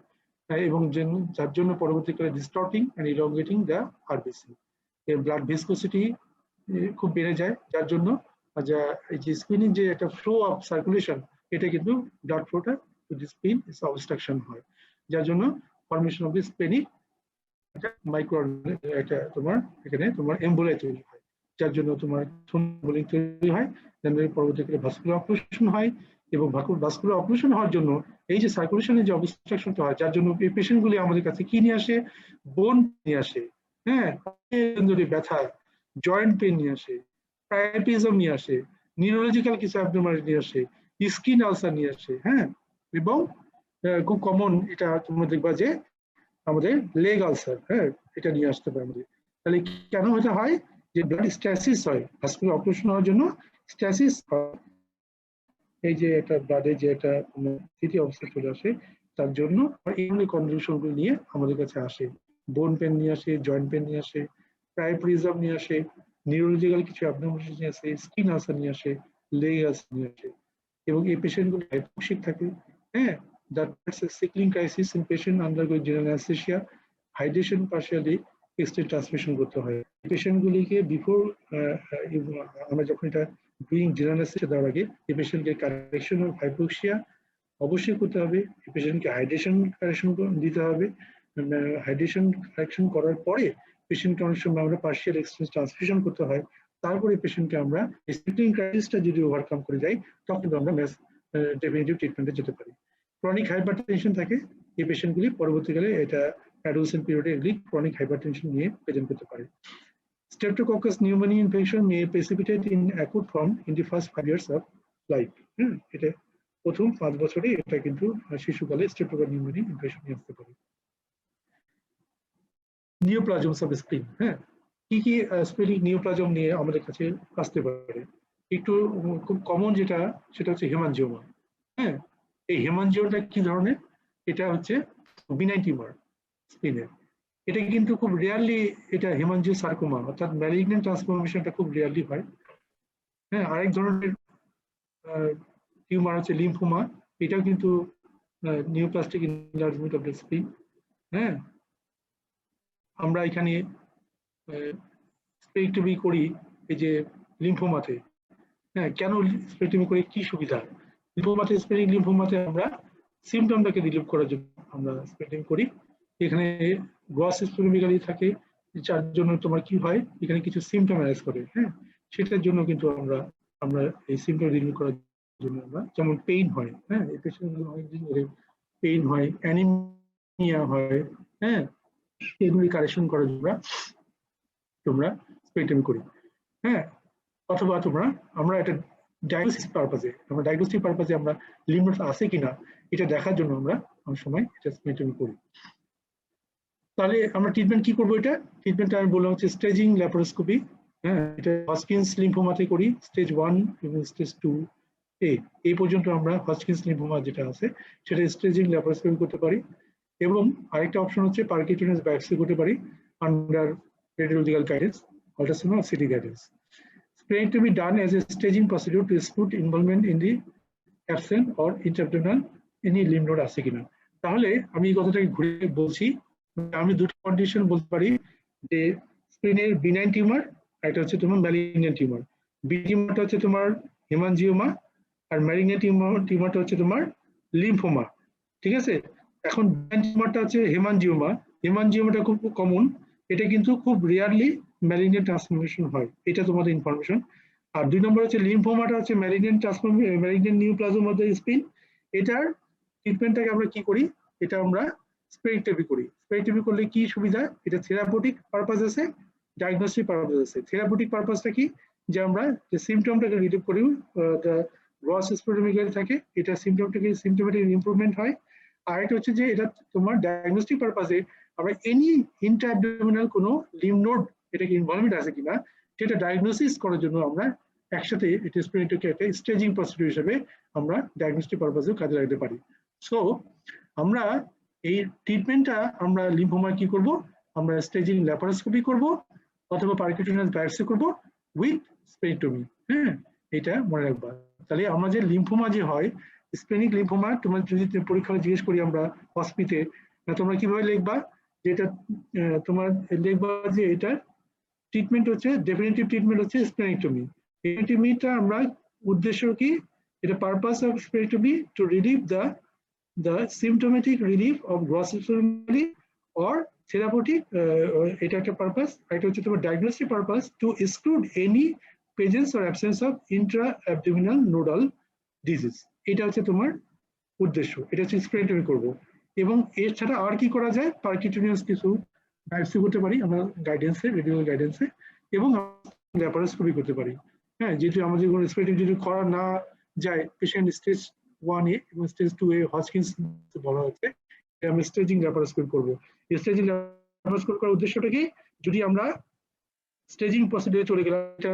Speaker 1: এবং যার জন্য পরবর্তীকালে distorting and elongating the RBC. এর ব্লাড ভিসকোসিটি খুব বেড়ে যায়, যার জন্য এই যে স্পিনিং যে একটা ফ্লো অফ সার্কুলেশন এটা কিন্তু ব্লাড ফ্লোটা to the spleen is obstruction হয়, যার জন্য ফর্মেশন অফ দি স্প্লেনিক একটা মাইক্রো একটা তোমার এখানে তোমার এম্বোলাই তৈরি হয়, যার জন্য তোমার থ্রম্বোলিং তৈরি হয়, পরবর্তীকালে ভাস্কুলার অক্লুশন হয় এবং ভাস্কুলার অক্লুশন হওয়ার জন্য এই যে সার্কুলেশনের যে অবস্ট্রাকশনটা হয়, যার জন্য এই পেশেন্টগুলি আমাদের কাছে কি নিয়ে আসে, বোন নিয়ে আসে। হ্যাঁ, ব্যথা, জয়েন্ট পেন নিয়ে আসে, প্রাইমাটিজম নিয়ে আসে, নিউরোলজিক্যাল কিছু অ্যাবনর্মালিটি নিয়ে আসে, স্কিন আলসার নিয়ে আসে। হ্যাঁ, এবং খুব কমন এটা তোমরা দেখবা যে আমাদের লেগ আলসার, হ্যাঁ, এটা নিয়ে আসতে পারে আমাদের। তাহলে কেন হতে হয়, যে ব্লাড স্ট্যাসিস হয়, ভাস্কুলার অপারেশন হওয়ার জন্য স্ট্যাসিস হয়, এই যে একটা ব্লাডে যে একটা স্থিতি অবস্থা চলে আসে, তার জন্য এই কন্ডিশনগুলো নিয়ে আমাদের কাছে আসে। বোন পেন নিয়ে আসে, জয়েন্ট পেন নিয়ে আসে, প্রাইমাটিজম নিয়ে আসে, নিউরোলজিক্যাল কিছু অ্যাবনর্মালিটি নিয়ে আসে, স্কিন আলসার নিয়ে আসে, লেগ আলসার নিয়ে আসে এবং এই পেশেন্টগুলো হাইপোক্সিক থাকে। হ্যাঁ, that's a sickling crisis in patient undergoing general anesthesia, hydration partially extended transmission করতে হয়। পেশেন্টগুলিকে বিফোর আমরা যখন এটা ডুইং জেনারেল অ্যানেস্থেসিয়া দেওয়ার আগে এই পেশেন্টকে কারেকশন অফ হাইপোক্সিয়া অবশ্যই করতে হবে, এই পেশেন্টকে হাইড্রেশন কারেকশন দিতে হবে। হাইড্রেশন কারেকশন করার পরে পেশেন্টকে অনেক সময় আমরা পার্শিয়াল এক্সচেঞ্জ ট্রান্সফিউশন করতে হয়, তারপরে পেশেন্টকে আমরা সিকলিং ক্রাইসিসটা যদি ওভারকাম করে যাই তখন আমরা ডেফিনিটিভ ট্রিটমেন্টে যেতে পারি। ক্রনিক হাইপারটেনশন থাকে, এই পেশেন্টগুলি পরবর্তীকালে এটা অ্যাডোলেসেন্ট পিরিয়ডে এগুলি ক্রনিক হাইপারটেনশন নিয়ে প্রেজেন্ট করতে পারে। Streptococcus pneumoniae infection may precipitate in acute form in the first 5 years of life. এটা প্রথম 5 বছরে এটা কিন্তু শিশুকালে স্ট্রেপ্টোকক্কাস নিউমোনিয়া ইনফেকশন নিয়ে আসতে পারে। নিওপ্লাজমস অফ স্প্লিন, কি কি স্প্লিনিক নিওপ্লাজম নিয়ে আমাদের কাছে আসতে পারে? একটু খুব কমন যেটা, সেটা হচ্ছে হেমানজিওমা। এই হেমানজিওমা কি ধরনের? এটা হচ্ছে বিনাইন টিউমার স্প্লিনের। এটা কিন্তু খুব রেয়ারলি, এটা হেমানজিওসার্কোমা অর্থাৎ ম্যালিগন্যান্ট ট্রান্সফরমেশনটা খুব রেয়ারলি হয়। আরেক ধরনের টিউমার হচ্ছে লিম্ফোমা, এটাও কিন্তু নিওপ্লাস্টিক এনলার্জমেন্ট অফ দ্য স্প্লিন। আমরা এখানে স্পেক্টমি করি এই যে লিম্ফোমাতে। কেন স্পেক্টমি করি, কি সুবিধা? লিম্ফোমাতে, স্প্লিনিক লিম্ফোমাতে আমরা সিমটমটাকে রিলিভ করার জন্য আমরা স্পেক্টমি করি। এখানে গ্রস স্প্লিনোমেগালি থাকে, যার জন্য তোমার কি হয়, এখানে কিছু সিমটম অ্যারেজ করে। সেটার জন্য কিন্তু আমরা এই সিমটম রিলিভ করার জন্য আমরা, যেমন পেইন হয়, এই পেশেন্টগুলো অনেকদিন ধরে পেইন হয়, অ্যানিমিয়া হয়, এগুলি কারেকশন করার জন্য তোমরা স্পেক্টমি করি। অথবা আমরা এটা ডায়াগনোসিস পারপাজে আমরা লিম্ফ নোড আছে কিনা এটা দেখার জন্য আমরা অনেক সময় এটা স্পেক্টমি করি। তাহলে আমরা ট্রিটমেন্ট কি করবো? এটা ট্রিটমেন্টটা আমি বললাম হচ্ছে স্টেজিং ল্যাপারোস্কোপি। এটা হজকিন্স লিম্ফোমাতে করি, স্টেজ 1 এবং স্টেজ 2A এই পর্যন্ত আমরা হজকিন্স লিম্ফোমা যেটা আছে সেটা স্টেজিং ল্যাপারোস্কোপি করতে পারি। এবং আরেকটা অপশন হচ্ছে পারকিউটেনিয়াস বায়োপসি করতে পারি under radiological guidance, ultrasound or CT guidance. Spraying to be done as a staging procedure to exclude involvement in the absent or intraabdominal any lymph node আছে কিনা। তাহলে আমি এই কথাটাকে ঘুরে বলছি, আমি দুটো কন্ডিশন বলতে পারি যে স্প্লিনের বিনাইন টিউমার, একটা হচ্ছে তোমার ম্যালিগন্যান্ট টিউমার। টিউমারটা হচ্ছে তোমার হেমানজিওমা, আর ম্যালিগন্যান্ট টিউমারটা হচ্ছে তোমার লিম্ফোমা। ঠিক আছে, এখন বিনাইন টিউমারটা হচ্ছে হেমানজিওমা। হেমানজিওমাটা খুব কমন, এটা কিন্তু খুব রেয়ারলি ম্যালিগন্যান্ট ট্রান্সফরমেশন হয়, এটা তোমাদের ইনফরমেশন। আর 2 নম্বর হচ্ছে লিম্ফোমাটা হচ্ছে ম্যালিগন্যান্ট নিওপ্লাজম অফ দ্য স্প্লিন। এটার ট্রিটমেন্টটাকে আমরা কি করি, এটা আমরা স্পেক্টমি করি। স্পেক্টমি করলে কি সুবিধা? এটা থেরাপিউটিক পারপাস আছে, ডায়াগনস্টিক পারপাস আছে। থেরাপিউটিক পারপাসটা কি, যে আমরা যে সিমটমটাকে রিলিভ করি, গ্রস স্প্লিনোমেগালি থাকে, এটা সিমটমেটিক ইমপ্রুভমেন্ট হয়। আর এটা হচ্ছে যে এটা তোমার ডায়াগনস্টিক পারপাসে আমরা এনি ইন্ট্রাঅ্যাবডোমিনাল কোনো লিম্ফ নোড এটাকে ইনভলভমেন্ট আছে কিনা সেটা ডায়াগনোসিস করার জন্য আমরা একসাথে এটা স্প্লিনটাকে একটা স্টেজিং প্রসিডিউর হিসেবে আমরা ডায়াগনস্টিক পারপাসেও কাজে লাগাতে পারি। সো আমরা এই ট্রিটমেন্টটা আমরা লিম্ফোমা কি করব, আমরা স্টেজিং ল্যাপারোস্কোপি করব অথবা পারকিউটেনিয়াস বায়োপসি করব উইথ স্পেক্টমি। এটা মনে রাখবা। তাহলে আমরা যে লিম্ফোমা যে হয়, স্প্লিনিক লিম্ফোমা, তোমার যদি পরীক্ষা জিজ্ঞেস করি আমরা হসপিতে, তোমরা কিভাবে লিখবা? যেটা তোমার লিখবা যে এটা ট্রিটমেন্ট হচ্ছে, ডেফিনিটিভ ট্রিটমেন্ট হচ্ছে স্প্লেনেক্টমি। স্প্লেনেক্টমিটা আমরা উদ্দেশ্য কি, এটা purpose of splenectomy to relieve the symptomatic relief of gross splenomegaly or therapeutic, এটা একটা পারপাস। এটা হচ্ছে তোমার diagnostic purpose two exclude any presence or absence of Intra-abdominal nodal disease. এটা হচ্ছে তোমার উদ্দেশ্য, এটা হচ্ছে স্প্লেনেক্টমি করব। এবং এর ছাড়া আর কি করা যায়, পারকিউটেনিয়াস কিছু বায়োপসি করতে পারি আমরা গাইডেন্সে, রেডিওল গাইডেন্সে, এবং ল্যাপারোস্কোপি করতে পারি। যেহেতু আমাদের কোনো স্প্লেনেক্টমি যদি করা না যায়, পেশেন্ট স্টেজ 1A এবং স্টেজ 2A হজকিন্স বলা হচ্ছে, আমরা স্টেজিং ল্যাপারোস্কোপি করব। স্টেজিং ল্যাপারোস্কোপি করার উদ্দেশ্যটা কি, যদি আমরা স্টেজিং প্রসিডিউরে চলে গেলাম, এটা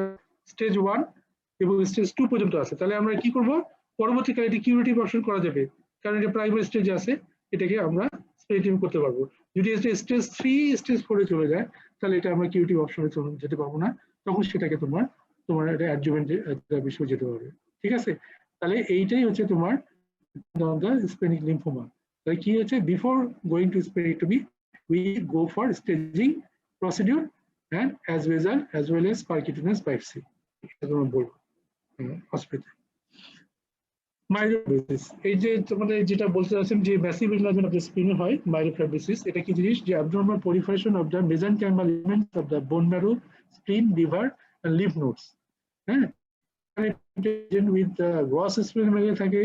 Speaker 1: স্টেজ 1 এবং স্টেজ 2 পর্যন্ত আছে, তাহলে আমরা কি করব, পরবর্তীকালে এটি কিউরেটিভ অপশন করা যাবে, কারণ এটা প্রাইমারি স্টেজে আছে, এটাকে আমরা স্প্লেনেক্টমি করতে পারবো। যদি স্টেজ 3 স্টেজ 4 চলে যায়, তাহলে এটা আমরা কিউরেটিভ অপশনে যেতে পারবো না, তখন সেটাকে তোমার এটা অ্যাডজুভেন্টের বিষয়ে যেতে হবে। ঠিক আছে, তাহলে এইটাই হচ্ছে তোমার স্প্লেনিক লিম্ফোমা। তাহলে কি হচ্ছে, before going two splenectomy we go for staging procedure and as well as percutaneous biopsy. Myelofibrosis, এই যে তোমাদের যেটা বলতে চাচ্ছেন যে ম্যাসিভ এনলার্জমেন্ট অফ দ্য স্প্লিন হয় মাইলোফাইব্রোসিস, এটা কি জিনিস, যে abnormal proliferation of the mesenchymal elements of the bone marrow, spleen, liver and lymph nodes. With gross splenomegaly থাকে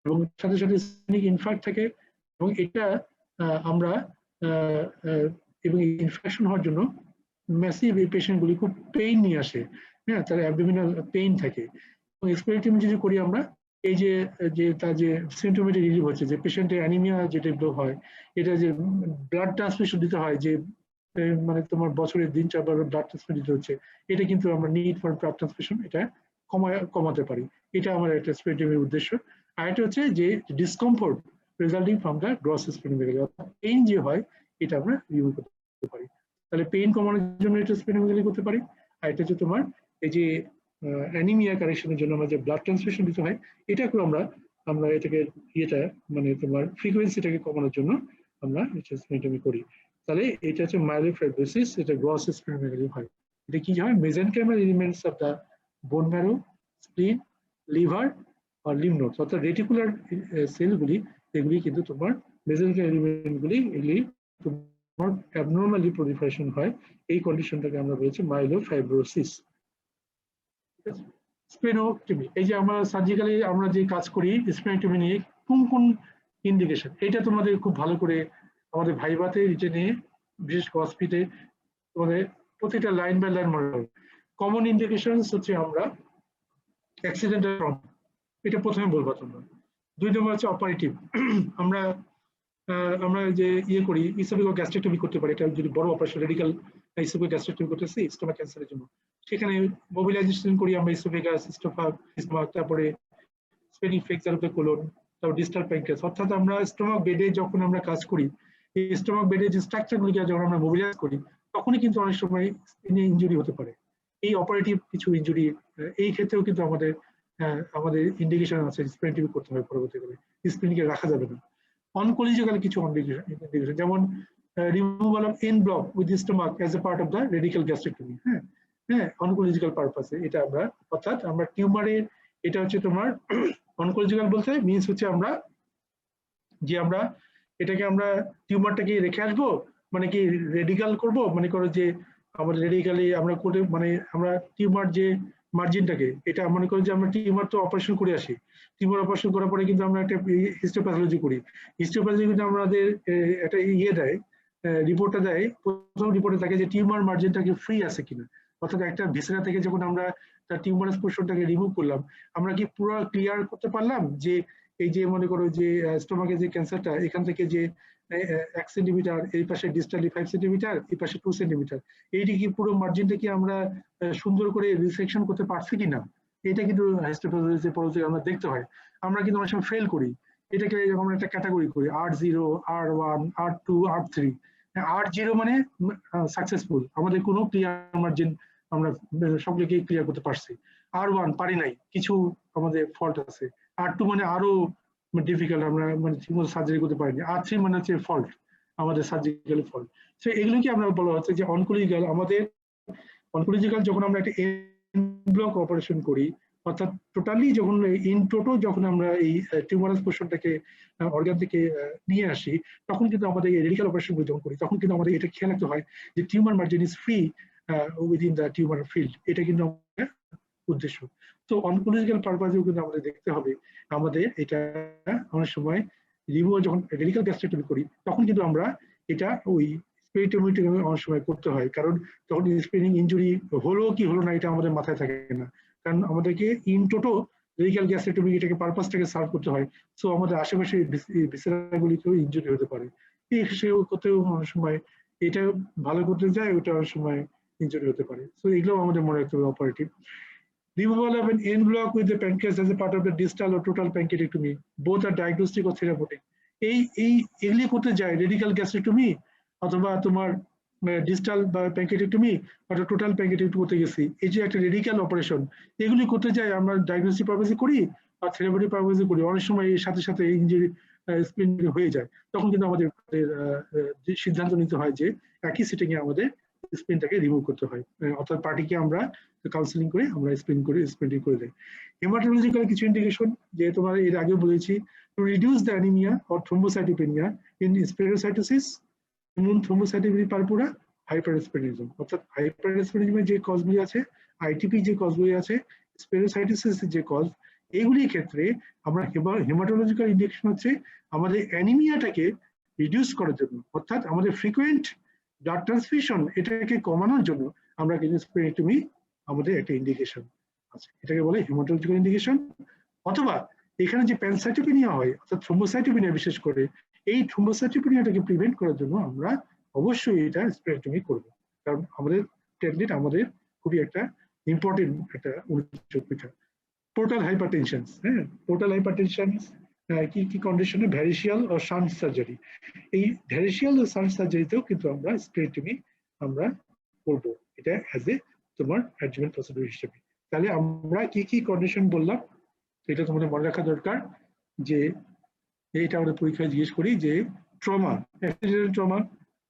Speaker 1: এবং সাথে সাথে স্প্লিনিক ইনফার্ক্ট থাকে, এবং এটা আমরা এবং ইনফেকশন হওয়ার জন্য ম্যাসিভ এই পেশেন্টগুলি খুব পেইন নিয়ে আসে, হ্যাঁ, তার অ্যাবডোমিনাল পেইন থাকে। এক্সপেরিমেন্ট যদি করি আমরা, এই যে যে তার যে সিমটোমেটিক রিলিভ হচ্ছে, যে পেশেন্টের অ্যানিমিয়া যে ডেভেলপ হয়, এটা যে ব্লাড ট্রান্সফিউশন দিতে হয়, যে মানে তোমার বছরের দিন 4 বার ব্লাড ট্রান্সফিউশন দিতে হচ্ছে, এটা কিন্তু আমরা নিড ফর ব্লাড ট্রান্সফিউশন এটা কমাতে পারি। এটা আমার একটা স্প্রেডিংয়ের উদ্দেশ্য। আর এটা হচ্ছে যে discomfort resulting from the gross spreading, অর্থাৎ পেইন যে হয় এটা আমরা রিমুভ করতে পারি। তাহলে পেইন কমানোর জন্য এটা স্প্রেডিং করতে পারি। আর এটা হচ্ছে তোমার এই যে অ্যানিমিয়া কারেকশনের জন্য আমরা যে ব্লাড ট্রান্সফিউশন দিতে হয়, এটা করে আমরা এটাকে ইয়েটা মানে তোমার ফ্রিকোয়েন্সিটাকে কমানোর জন্য আমরা এটা স্প্রেডিং করি। তাহলে এটা হচ্ছে মায়োফাইব্রোসিস, এটা গ্রস স্প্লেনোমেগালি হয়। এটা কি হয়? Mesenchymal elements of the bone marrow, spleen, liver আর লিম্ফ নোডস, অর্থাৎ রেটিকুলার সেলগুলি, এগুলি কিন্তু তোমার মেসেনকাইমাল এলিমেন্টগুলি, এগুলি তোমার অ্যাবনর্মালি প্রলিফারেশন হয়। এই কন্ডিশনটাকে আমরা বলেছি মায়োফাইব্রোসিস। স্প্লেনোটমি, এই যে আমরা সার্জিক্যালি আমরা যে কাজ করি স্প্লেনোটমি নিয়ে কোন কোন ইন্ডিকেশন, এটা তোমাদের খুব ভালো করে আমাদের ভাইভাতে এটা নিয়ে, বিশেষ করে হসপিটালে তোমাদের প্রতিটা লাইন বাই লাইন মনে হবে। কমন ইন্ডিকেশন হচ্ছে আমরা অ্যাক্সিডেন্টাল ট্রমা, এটা প্রথমে বলবো তোমরা। 2 নম্বর হচ্ছে অপারেটিভ, আমরা যে ইয়ে করি ইসোফেগাল গ্যাস্ট্রেক্টমি করতে পারি, এটা যদি বড় অপারেশন রেডিক্যাল ইসোফেগাল গ্যাস্ট্রেক্টমি করতেছি স্টোমাক ক্যান্সারের জন্য, সেখানে মোবিলাইজেশন করি আমরা ইসোফেগাস, স্টোমাক, তারপরে স্পেনিক ফ্লেক্সার অফ দ্য কোলন, তারপর ডিস্টাল প্যানক্রিয়াস। অর্থাৎ আমরা স্টোমাক বেডে যখন আমরা কাজ করি, এই স্টোমাক বেডে যে স্ট্রাকচারগুলিকে যখন আমরা মোবিলাইজ করি, তখনই কিন্তু অনেক সময় স্পিনে ইনজুরি হতে পারে। এই অপারেটিভ কিছু ইনজুরি, এই ক্ষেত্রেও কিন্তু আমাদের ইন্ডিকেশন আছে স্প্লেনোটমি করতে হবে পরবর্তীকালে, স্প্লিনকে রাখা যাবে না। অনকোলজিক্যাল কিছু ইন্ডিকেশন, যেমন removal of N block with the stomach as a part of the radical gastrectomy, হ্যাঁ, অনকোলজিক্যাল পারপাসে এটা আমরা, অর্থাৎ আমরা টিউমারের, এটা হচ্ছে তোমার অনকোলজিক্যাল বলতে মিনস হচ্ছে আমরা এটাকে আমরা টিউমারটাকে রেখে আসবো, মানে কি রেডিক্যাল করব, মনে করো যে আমাদের রেডিক্যালি আমরা করে, মানে আমরা টিউমার যে মার্জিনটাকে, এটা মনে করি যে আমরা টিউমার তো অপারেশন করে আসি, টিউমার অপারেশন করার পরে কিন্তু আমরা একটা হিস্টোপ্যাথোলজি করি। হিস্টোপ্যাথোলজি কিন্তু আমাদের একটা ইয়ে দেয়, রিপোর্টটা দেয়, প্রথম রিপোর্টে থাকে যে টিউমার মার্জিনটাকে ফ্রি আছে কিনা, অর্থাৎ একটা ভিসেরা থেকে যখন আমরা তার টিউমারাস পোর্শনটাকে রিমুভ করলাম, আমরা কি পুরো ক্লিয়ার করতে পারলাম যে এই যে মনে করো যে স্টোমাকের যে ক্যান্সারটা, এখান থেকে যে 1 সেন্টিমিটার, এই পাশে ডিস্টালি 5 সেন্টিমিটার, এই পাশে 2 সেন্টিমিটার, এইটি কি পুরো মার্জিনটা কি আমরা সুন্দর করে রিসেকশন করতে পারছি কিনা, এটা কিন্তু হিস্টোপ্যাথোলজি পরবর্তী আমরা দেখতে হয়। আমরা কিন্তু অনেক সময় ফেল করি, এটাকে আমরা একটা ক্যাটাগরি করি R0, R1, R2, R3। R0 মানে সাকসেসফুল, আমাদের কোনো ক্লিয়ার মার্জিন, আমরা সবগুলোকে ক্লিয়ার করতে পারছি। R1 পারি নাই, কিছু আমাদের ফল্ট আছে। R2 মানে আরো ডিফিকাল্ট, আমরা মানে ঠিকমতো সার্জারি করতে পারিনি। R3 মানে হচ্ছে ফল্ট, আমাদের সার্জিক্যাল ফল্ট। তো এগুলোকে আমরা বলা হচ্ছে যে অনকোলজিক্যাল। আমাদের অনকোলজিক্যাল যখন আমরা একটা এন ব্লক অপারেশন করি, অর্থাৎ টোটালি যখন ইন টোটো যখন আমরা এই টিউমারাস পোর্শনটাকে অর্গান থেকে নিয়ে আসি, তখন কিন্তু আমাদের এই রেডিক্যাল অপারেশন যখন করি, তখন কিন্তু আমাদের এটা খেয়াল রাখতে হয় যে tumour margin is free within the tumour field, এটা কিন্তু আমাদের উদ্দেশ্য। তো অনকোলজিক্যাল পারপাসেও কিন্তু আমাদের দেখতে হবে, আমাদের এটা অনেক সময় রিমুভাল যখন রেডিক্যাল গ্যাস্ট্রেক্টমি করি, তখন কিন্তু আমরা এটা ওই স্প্লেনোটমি অনেক সময় করতে হয়, কারণ তখন স্প্লিনিং ইনজুরি হলো কি হলো না এটা আমাদের মাথায় থাকে না, কারণ আমাদেরকে ইন টোটো রেডিক্যাল গ্যাস্ট্রেক্টমি এটাকে পারপাসটাকে সার্ভ করতে হয়। সো আমাদের আশেপাশে ভিসেরাগুলিতেও ইনজুরি হতে পারে, এই হিসেবে করতেও অনেক সময় এটা ভালো করতে যায়, ওটা অনেক সময় ইনজুরি হতে পারে। সো এগুলো আমাদের মনে রাখতে হবে operative. Removal of an end block with the pancreas as a part of the distal or total pancreatectomy, both are diagnostic or therapeutic. এগুলি করতে যায় রেডিক্যাল গ্যাস্ট্রেক্টমি অথবা তোমার ডিস্টাল বা প্যানক্রিয়াটেক্টমি অথবা টোটাল প্যানক্রিয়াটেক্টমি করতে গেছি, এই যে একটা রেডিক্যাল অপারেশন, এগুলি করতে যাই আমরা ডায়াগনস্টিক পারপাসে করি আর থেরাপিউটিক পারপাসে করি। অনেক সময় এর সাথে সাথে ইনজুরি স্প্লিন হয়ে যায়, তখন কিন্তু আমাদের সিদ্ধান্ত নিতে হয় যে একই সিটিং এ আমাদের স্প্লিনটাকে রিমুভ করতে হয়, অর্থাৎ পার্টিকে আমরা কাউন্সিলিং করে আমরা স্প্লিন করে দেয়। হেমাটোলজিক্যাল কিছু ইন্ডিকেশন, যে তোমার এর আগে বলেছি, to reduce the anaemia or thrombocytopenia in spherocytosis, immune thrombocytopenia purpura, hypersplenism, অর্থাৎ হাইপারস্পেনিজমের যে কজগুলি আছে, আইটিপি যে কজগুলি আছে, স্পেরোসাইটোসিস যে কজ, এইগুলির ক্ষেত্রে আমরা হেমাটোলজিক্যাল ইন্ডিকেশন হচ্ছে আমাদের অ্যানিমিয়াটাকে রিডিউস করার জন্য, অর্থাৎ আমাদের ফ্রিকুয়েন্ট ব্লাড ট্রান্সফিউশন এটাকে কমানোর জন্য আমরা কিন্তু স্প্লেনেক্টমি আমাদের একটা ইন্ডিকেশন আছে, এটাকে বলে হেমাটোলজিক্যাল ইন্ডিকেশন। অথবা এখানে যে প্যানসাইটোপেনিয়া হয় অর্থাৎ থ্রোম্বোসাইটোপেনিয়া বিশেষ করে, এই থ্রোম্বোসাইটোপেনিয়াটাকে প্রিভেন্ট করার জন্য আমরা অবশ্যই এটা স্প্লেনেক্টমি করব, কারণ আমাদের প্লেটলেট আমাদের খুবই একটা ইম্পর্টেন্ট একটা উল্লেখযোগ্য বিষয়। পোর্টাল হাইপারটেনশন, হ্যাঁ, পোর্টাল হাইপারটেনশন কি কি কন্ডিশনে? ভ্যারিসিয়াল ও শান্ট সার্জারি। এই ভ্যারিসিয়াল ও শান্ট সার্জারিতেও কিন্তু আমরা স্প্লেনেক্টমি আমরা করব, এটা অ্যাজ এ তোমার অ্যাডজুভেন্ট প্রসিডিউর হিসেবে। তাহলে আমরা কি কি কন্ডিশন বললাম এটা তোমাদের মনে রাখা দরকার, যে এটা আমরা পরীক্ষায় জিজ্ঞেস করি যে trauma, accidental trauma,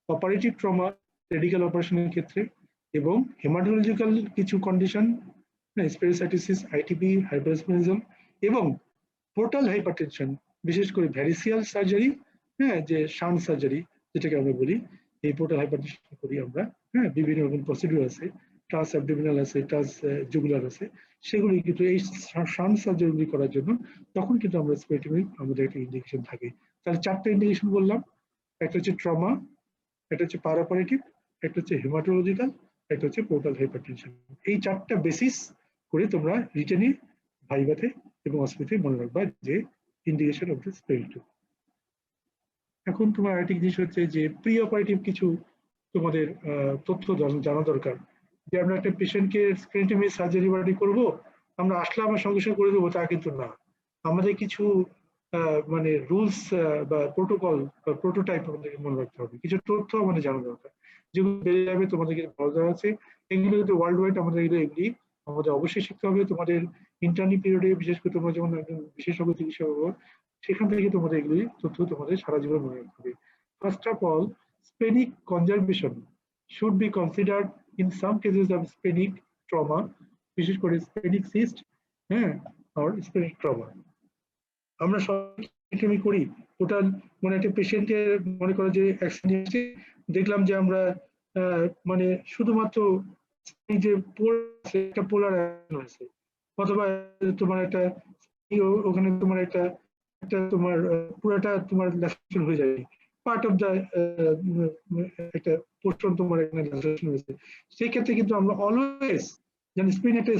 Speaker 1: operative trauma radical অপারেশনের ক্ষেত্রে, এবং হেমাটোলজিক্যাল কিছু কন্ডিশন, স্পেরিসাইটিসিস, আইটিপি, হাইপারস্পেনিজম, এবং পোর্টাল হাইপারটেনশন বিশেষ করে ভ্যারিসিয়াল সার্জারি, হ্যাঁ, যে শান্ট সার্জারি যেটাকে আমরা বলি, এই পোর্টাল হাইপারটেনশন করি আমরা। হ্যাঁ, বিভিন্ন রকম প্রসিডিউর আছে, ট্রান্স অ্যাবডোমিনাল আছে, ট্রান্স জুগুলার আছে, সেগুলি কিন্তু এই শান্ট সার্জারিগুলি করার জন্য তখন কিন্তু আমরা স্প্লেনেক্টমি আমাদের একটা ইন্ডিকেশন থাকে। তাহলে 4টা ইন্ডিকেশন বললাম, একটা হচ্ছে ট্রমা, একটা হচ্ছে পারাপারেটিভ, একটা হচ্ছে হেমাটোলজিক্যাল, একটা হচ্ছে পোর্টাল হাইপারটেনশন। এই 4টা বেসিস করে তোমরা রিটেনে, ভাইভাতে এবং অসপিতে মনে রাখবা যে ইন্ডিকেশন অফ দ্য স্প্লেনেক্টমি। এখন তোমার আরেকটি জিনিস হচ্ছে যে প্রি অপারেটিভ কিছু তোমাদের তথ্য জানা দরকার, যে আমরা একটা পেশেন্টকে স্প্লেনেক্টমি সার্জারি বাড়ি করবো, আমরা আসলে আমার সঙ্গে সঙ্গে করে দেবো তা কিন্তু না। আমাদের কিছু মানে রুলস বা প্রোটোকল বা প্রোটোটাইপ আমাদেরকে মনে রাখতে হবে, কিছু তথ্য আমাদের জানা দরকার, যেগুলো বেড়ে যাবে তোমাদেরকে ভালো দেওয়া আছে। এগুলো কিন্তু ওয়ার্ল্ড ওয়াইড আমাদের এগুলি আমাদের অবশ্যই শিখতে হবে। তোমাদের ইন্টার্নি পিরিয়ডে বিশেষ করে তোমরা যেমন একজন বিশেষজ্ঞ চিকিৎসা হবো, সেখান থেকে তোমাদের এগুলি তথ্য তোমাদের সারা জীবন মনে রাখতে হবে। First of all, splenic conservation should be considered in some cases of splenic trauma, বিশেষ করে splenic cyst, হ্যাঁ, or splenic trauma। আমরা সবাই করি টোটাল, মানে একটা পেশেন্টের মনে করো যে অ্যাক্সিডেন্ট হয়েছে, দেখলাম যে আমরা মানে শুধুমাত্র যে একটা পোলার হয়েছে, অথবা তোমার একটা ওখানে তোমার একটা তোমার পুরোটা তোমার ল্যাসেরেশন হয়ে যায়, পার্ট অফ দ্য একটা পোর্শন তোমার এখানে ল্যাসেরেশন হয়েছে, সেই ক্ষেত্রে কিন্তু আমরা অলওয়েজ জানি স্প্লিন একটা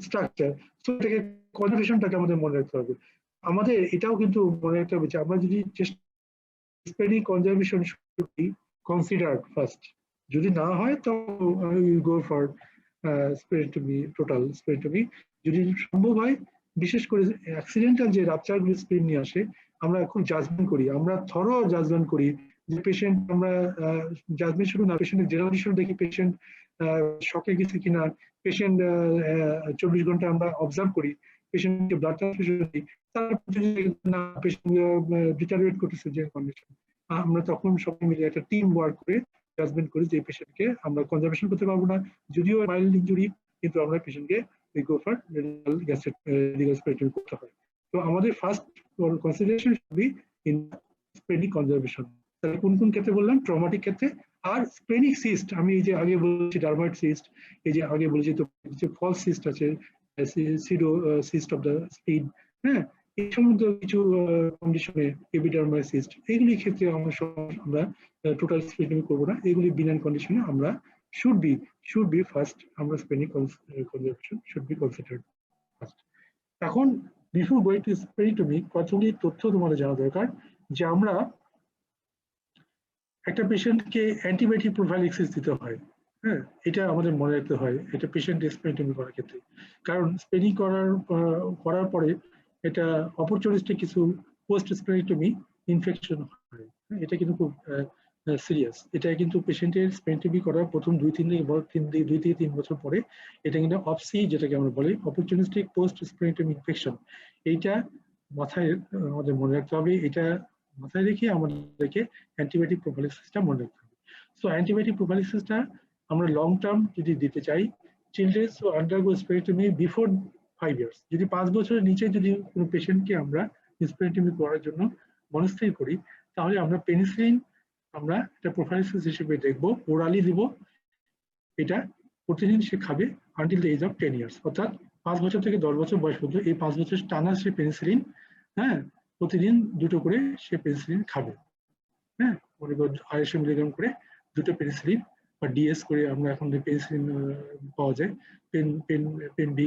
Speaker 1: স্ট্রাকচার, সো এটাকে কনজারভেশনটাকে আমাদের মনে রাখতে হবে। আমাদের এটাও কিন্তু মনে রাখতে হবে যে আমরা যদি splenic conservation should be considered first, যদি না হয় তো will go for splenectomy, total splenectomy. যদি সম্ভব হয়, বিশেষ করে অ্যাক্সিডেন্টাল যে রাপচারগুলি স্প্লিন নিয়ে আসে, আমরা খুব জাজমেন্ট করি, আমরা থরো জাজমেন্ট করি যে পেশেন্ট, আমরা জাজমেন্ট শুধু না, পেশেন্টের জেনারেশন দেখি পেশেন্ট শকে গেছে কিনা, পেশেন্ট 24 ঘন্টা আমরা অবজার্ভ করি, পেশেন্টকে ব্লাড ট্রান্সফিউশন দিই, তারপর না পেশেন্ট ডিটারিয়েট করতেছে যে কন্ডিশন, আমরা তখন সবাই মিলে একটা টিম ওয়ার্ক করে জাজমেন্ট করি যে পেশেন্টকে আমরা কনজারভেশন করতে পারবো না, যদিও মাইল্ড ইনজুরি, কিন্তু আমরা পেশেন্টকে গো ফর রেডিক্যাল স্প্লেনেক্টমি করতে হয়। তো আমাদের first consideration should be in splenic conservation. তাহলে কোন কোন ক্ষেত্রে বললাম? ট্রমাটিক ক্ষেত্রে। আর স্প্লেনিক সিস্ট, আমি এই যে আগে বলেছি ডারমাইড সিস্ট, এই যে আগে বলেছি তো ফলস সিস্ট আছে, সিডো সিস্ট অফ দ্য স্প্লিন, হ্যাঁ, এই সমস্ত কিছু কন্ডিশনে এপিডার্মাল সিস্ট, এইগুলি ক্ষেত্রে আমরা টোটাল স্প্লেনেক্টমি করবো না, এগুলি বিনাইন কন্ডিশনে আমরা should be first, আমরা splenic conservation should be considered first। এখন বিফোর গোয়িং টু স্প্লেনেক্টমি কতগুলি তথ্য তোমাদের জানা দরকার, যে আমরা একটা পেশেন্টকে অ্যান্টিবায়োটিক প্রোফাইলিক্সিস দিতে হয়, হ্যাঁ, এটা আমাদের মনে রাখতে হয়, এটা পেশেন্ট স্প্লেনেক্টমি করার ক্ষেত্রে, কারণ স্প্লেনিং করার পরে এটা অপরচুনিস্টিক কিছু পোস্ট স্প্লেনেক্টমি ইনফেকশন হয়, এটা কিন্তু খুব সিরিয়াস। এটা কিন্তু পেশেন্টের স্প্লেনেক্টমি করার প্রথম 2-3 বছর পরে এটা কিন্তু অপসি, যেটাকে আমরা বলি অপরচুনিস্টিক পোস্ট স্প্লেনেক্টমি ইনফেকশন, এইটা মাথায় আমাদের মনে রাখতে হবে। এটা মাথায় রেখে আমাদেরকে অ্যান্টিবায়োটিক প্রোফাইলিক্সিসটা মনে রাখতে হবে। সো অ্যান্টিবায়োটিক প্রোফাইলিক্সিসটা আমরা লং টার্ম যদি দিতে চাই, চিলড্রেন্স হু আন্ডারগো স্প্লেনেক্টমি বিফোর 5 years, যদি 5 বছরের নিচে যদি কোনো পেশেন্টকে আমরা স্প্লেনেক্টমি করার জন্য মনস্থির করি, তাহলে আমরা পেনিসিলিন আমরা এটা প্রোফাইলিক্সিস হিসেবে দেখবো, ওরালি দিব, এটা প্রতিদিন সে খাবে until the age of 10 years, অর্থাৎ 5 বছর থেকে 10 বছর বয়স পর্যন্ত, এই 5 বছর টানা সে পেনিসিলিন, হ্যাঁ, প্রতিদিন 2টো করে সে পেনিসিলিন খাবে, হ্যাঁ, মনে করো 250 মিলিগ্রাম করে 2টা পেনিসিলিন বা ডিএস করে আমরা এখন পেনিসিলিন পাওয়া যায়, pen pen pen B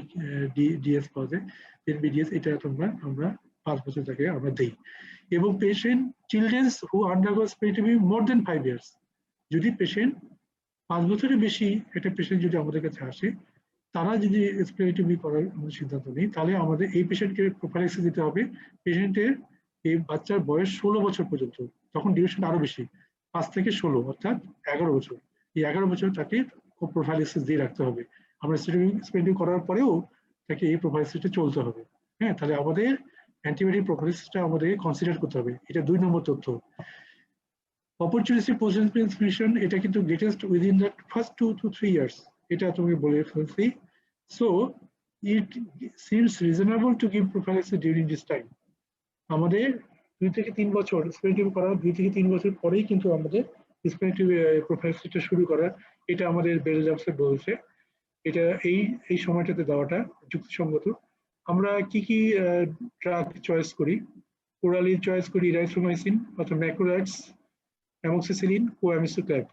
Speaker 1: DS পাওয়া যায়, পেন বিডিএস, এটা তোমরা আমরা 5 বছর থেকে আমরা দেই। এবং পেশেন্ট চিলড্রেন্স হু আন্ডারগো স্পেরিটমি মোর দেন 5 ইয়ার্স, যদি পেশেন্ট 5 বছরের বেশি একটা পেশেন্ট যদি আমাদের কাছে আসে, তারা যদি স্পেরিটমি করার আমাদের সিদ্ধান্ত নিই, তাহলে আমাদের এই পেশেন্টকে প্রোফাইলাক্সিস দিতে হবে পেশেন্টের এই বাচ্চার বয়স 16 বছর পর্যন্ত, তখন ডিউরেশন আরো বেশি, 5 থেকে 16 অর্থাৎ 11 বছর। এই 11 বছর তাকে প্রোফাইলাক্সিস দিয়ে রাখতে হবে। আমরা স্পেরিটমি করার পরেও তাকে এই প্রোফাইলাক্সিসটা চলতে হবে। হ্যাঁ, তাহলে আমাদের অ্যান্টিবায়োটিক প্রোফাইলাক্সিসটা আমাদের কনসিডার করতে হবে। এটা 2 নম্বর তথ্য। অপরচুনিটি পোস্ট ইনফেকশন, এটা কিন্তু greatest within the first 2 to 3 years, এটা তুমি বলে ফেলছি। So it seems reasonable to give prophylaxis during this time. আমাদের 2 থেকে 3 বছর স্পেরিটমি করার 2 থেকে 3 বছর পরেই কিন্তু আমাদের স্পেরিটমি প্রোফাইলাক্সিসটা শুরু করা, এটা আমাদের বেলজামসে বলছে। এটা এই সময়টাতে দেওয়াটা যুক্তিসঙ্গত। আমরা কি কি ড্রাগ চয়েস করি? ওরালি চয়েস করি ইরাইথ্রোমাইসিন অথবা ম্যাক্রোলাইডস, অ্যামোক্সিসিলিন, কোঅ্যামিসোক্ল্যাব।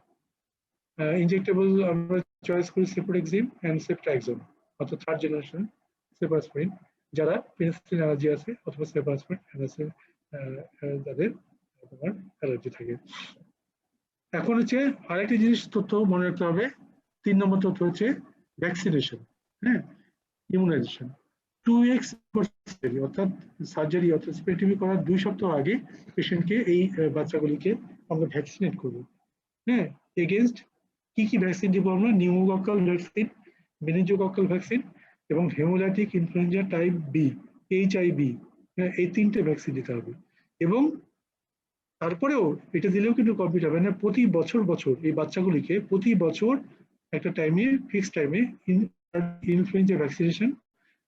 Speaker 1: ইনজেক্টেবল আমরা চয়েস করি সেফোরেক্সিম এন্ড সেফট্রাক্সন অর্থাৎ 3rd জেনারেশন সেফারস্প্রিন, যারা পেনিসিলিন অ্যালার্জি আছে অথবা সেফারস্প্রিন যাদের তোমার অ্যালার্জি থাকে। এখন হচ্ছে আরেকটি জিনিস তথ্য মনে রাখতে হবে, 3 নম্বর তথ্য হচ্ছে ভ্যাকসিনেশন। হ্যাঁ, ইমিউনাইজেশন 2x অর্থাৎ সার্জারি অর্থাৎ স্পেরিটমি করার 2 সপ্তাহ আগে পেশেন্টকে এই বাচ্চাগুলিকে আমরা ভ্যাকসিনেট করবো। হ্যাঁ, এগেনস্ট কি কি ভ্যাকসিন দিব আমরা? নিউমোকক্কাল ভ্যাকসিন, মেনিনজোকক্কাল ভ্যাকসিন এবং haemolytic influenza type B, HIV, এই 3টে ভ্যাকসিন দিতে হবে। এবং তারপরেও এটা দিলেও কিন্তু কমপ্লিট হবে না, প্রতি বছর এই বাচ্চাগুলিকে প্রতি বছর একটা টাইমে ফিক্সড টাইমে ইনফ্লুয়েঞ্জা ভ্যাকসিনেশন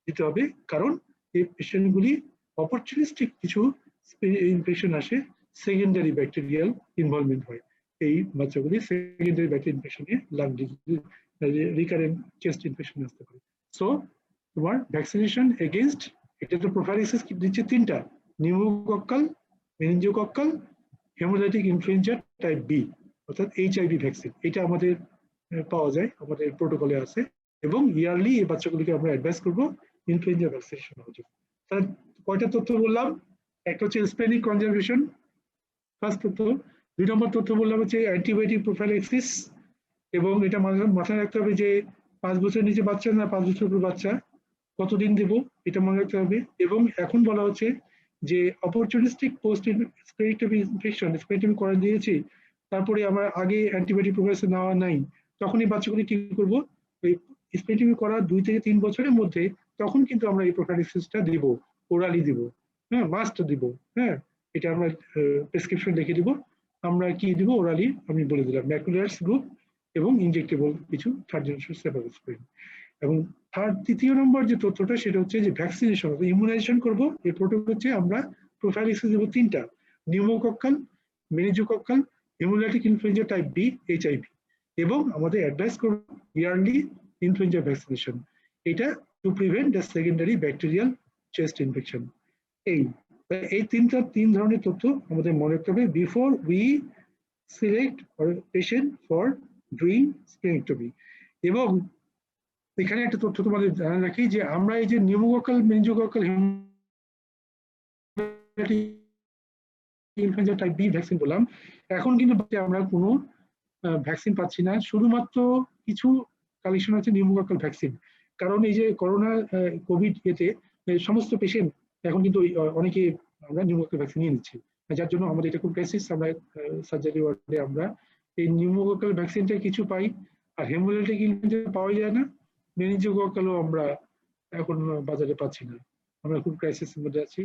Speaker 1: দিতে হবে। কারণ এই পেশেন্টগুলি অপরচুনিস্টিক কিছু ইনফেকশন আসে, সেকেন্ডারি ব্যাকটেরিয়াল ইনভলভমেন্ট হয়, এই বাচ্চাগুলি সেকেন্ডারি ব্যাকটেরিয়াল ইনফেকশনে lung disease, recurrent chest infection আসতে পারে। সো তোমার ভ্যাকসিনেশন এগেইনস্ট, এটা তো প্রোফাইলাক্সিস দিচ্ছে 3টা, pneumococcal, meningococcal, haemolytic influenza type B অর্থাৎ এইচআইভি ভ্যাকসিন, এটা আমাদের পাওয়া যায়, আমাদের প্রোটোকলে আছে। এবং ইয়ারলি এই বাচ্চাগুলিকে আমরা অ্যাডভাইস করবো ইনফ্লুয়েঞ্জা ভ্যাকসিনেশন হওয়ার জন্য। তাহলে কয়টা তথ্য বললাম? একটা হচ্ছে স্পেনিক কনজারভেশন, ফার্স্ট তথ্য। 2 নম্বর তথ্য বললাম হচ্ছে অ্যান্টিবায়োটিক প্রোফাইলাক্সিস, এবং এটা মাথায় রাখতে হবে যে 5 বছরের নিচে বাচ্চা না 5 বছর উপর বাচ্চা কতদিন দেব, এটা মনে রাখতে হবে। এবং এখন বলা হচ্ছে যে অপরচুনিস্টিক পোস্ট স্পেরিটমি ইনফেকশন, স্পেরিটমি করা দিয়েছি, তারপরে আমরা আগে অ্যান্টিবায়োটিক প্রোফাইলাক্সিস নেওয়া নাই, তখন এই বাচ্চাগুলি কি করবো? এই স্পেরিটমি করা 2 থেকে 3 বছরের মধ্যে তখন কিন্তু আমরা এই প্রোফাইলাক্সিসটা দিব, ওরালি দিব। হ্যাঁ, মাস্ট দিব। হ্যাঁ, এটা আমরা প্রেসক্রিপশন লিখে দিব। আমরা কি দিব ওরালি আমি বলে দিলাম, ম্যাকুলার্স গ্রুপ এবং ইনজেক্টেবল কিছু 3rd জেনারেশন সেফারস্প্রিন। এবং তৃতীয় নম্বর যে তথ্যটা সেটা হচ্ছে যে ভ্যাকসিনেশন, ইমিউনাইজেশন করবো। এই প্রোটোকল হচ্ছে আমরা প্রোফাইলাক্সিস দেবো 3টা, pneumococcal, meningococcal, haemolytic influenza type B, HIV. এবং আমাদের অ্যাডভাইস করবো ইয়ারলি ইনফ্লুয়েঞ্জা ভ্যাকসিনেশন, এটা to prevent the secondary bacterial chest infection. এই 3 ধরনের তথ্য আমাদের মনে রাখতে হবে before we select patient for doing splenectomy. এবং এখানে একটা তথ্য তোমাদের জানা রাখি যে আমরা এই যে pneumococcal, meningococcal, influenza type B vaccine বললাম, এখন কিন্তু আমরা কোনো ভ্যাকসিন পাচ্ছি না, শুধুমাত্র কিছু কালেকশন আছে নিউমোকক্কাল ভ্যাকসিন। কারণ এই যে করোনা কোভিড এতে সমস্ত পেশেন্ট এখন কিন্তু অনেকে আমরা নিউমোকক্কাল ভ্যাকসিন নিয়ে নিচ্ছি, যার জন্য আমাদের এটা খুব ক্রাইসিস। আমরা সার্জারি ওয়ার্ডে আমরা এই নিউমোকক্কাল ভ্যাকসিনটা কিছু পাই, আর হেমোলাইটিক ইনফ্লুয়েঞ্জা পাওয়া যায় না, মেনিনজোকক্কালও আমরা এখন বাজারে পাচ্ছি না। আমরা খুব ক্রাইসিসের মধ্যে আছি।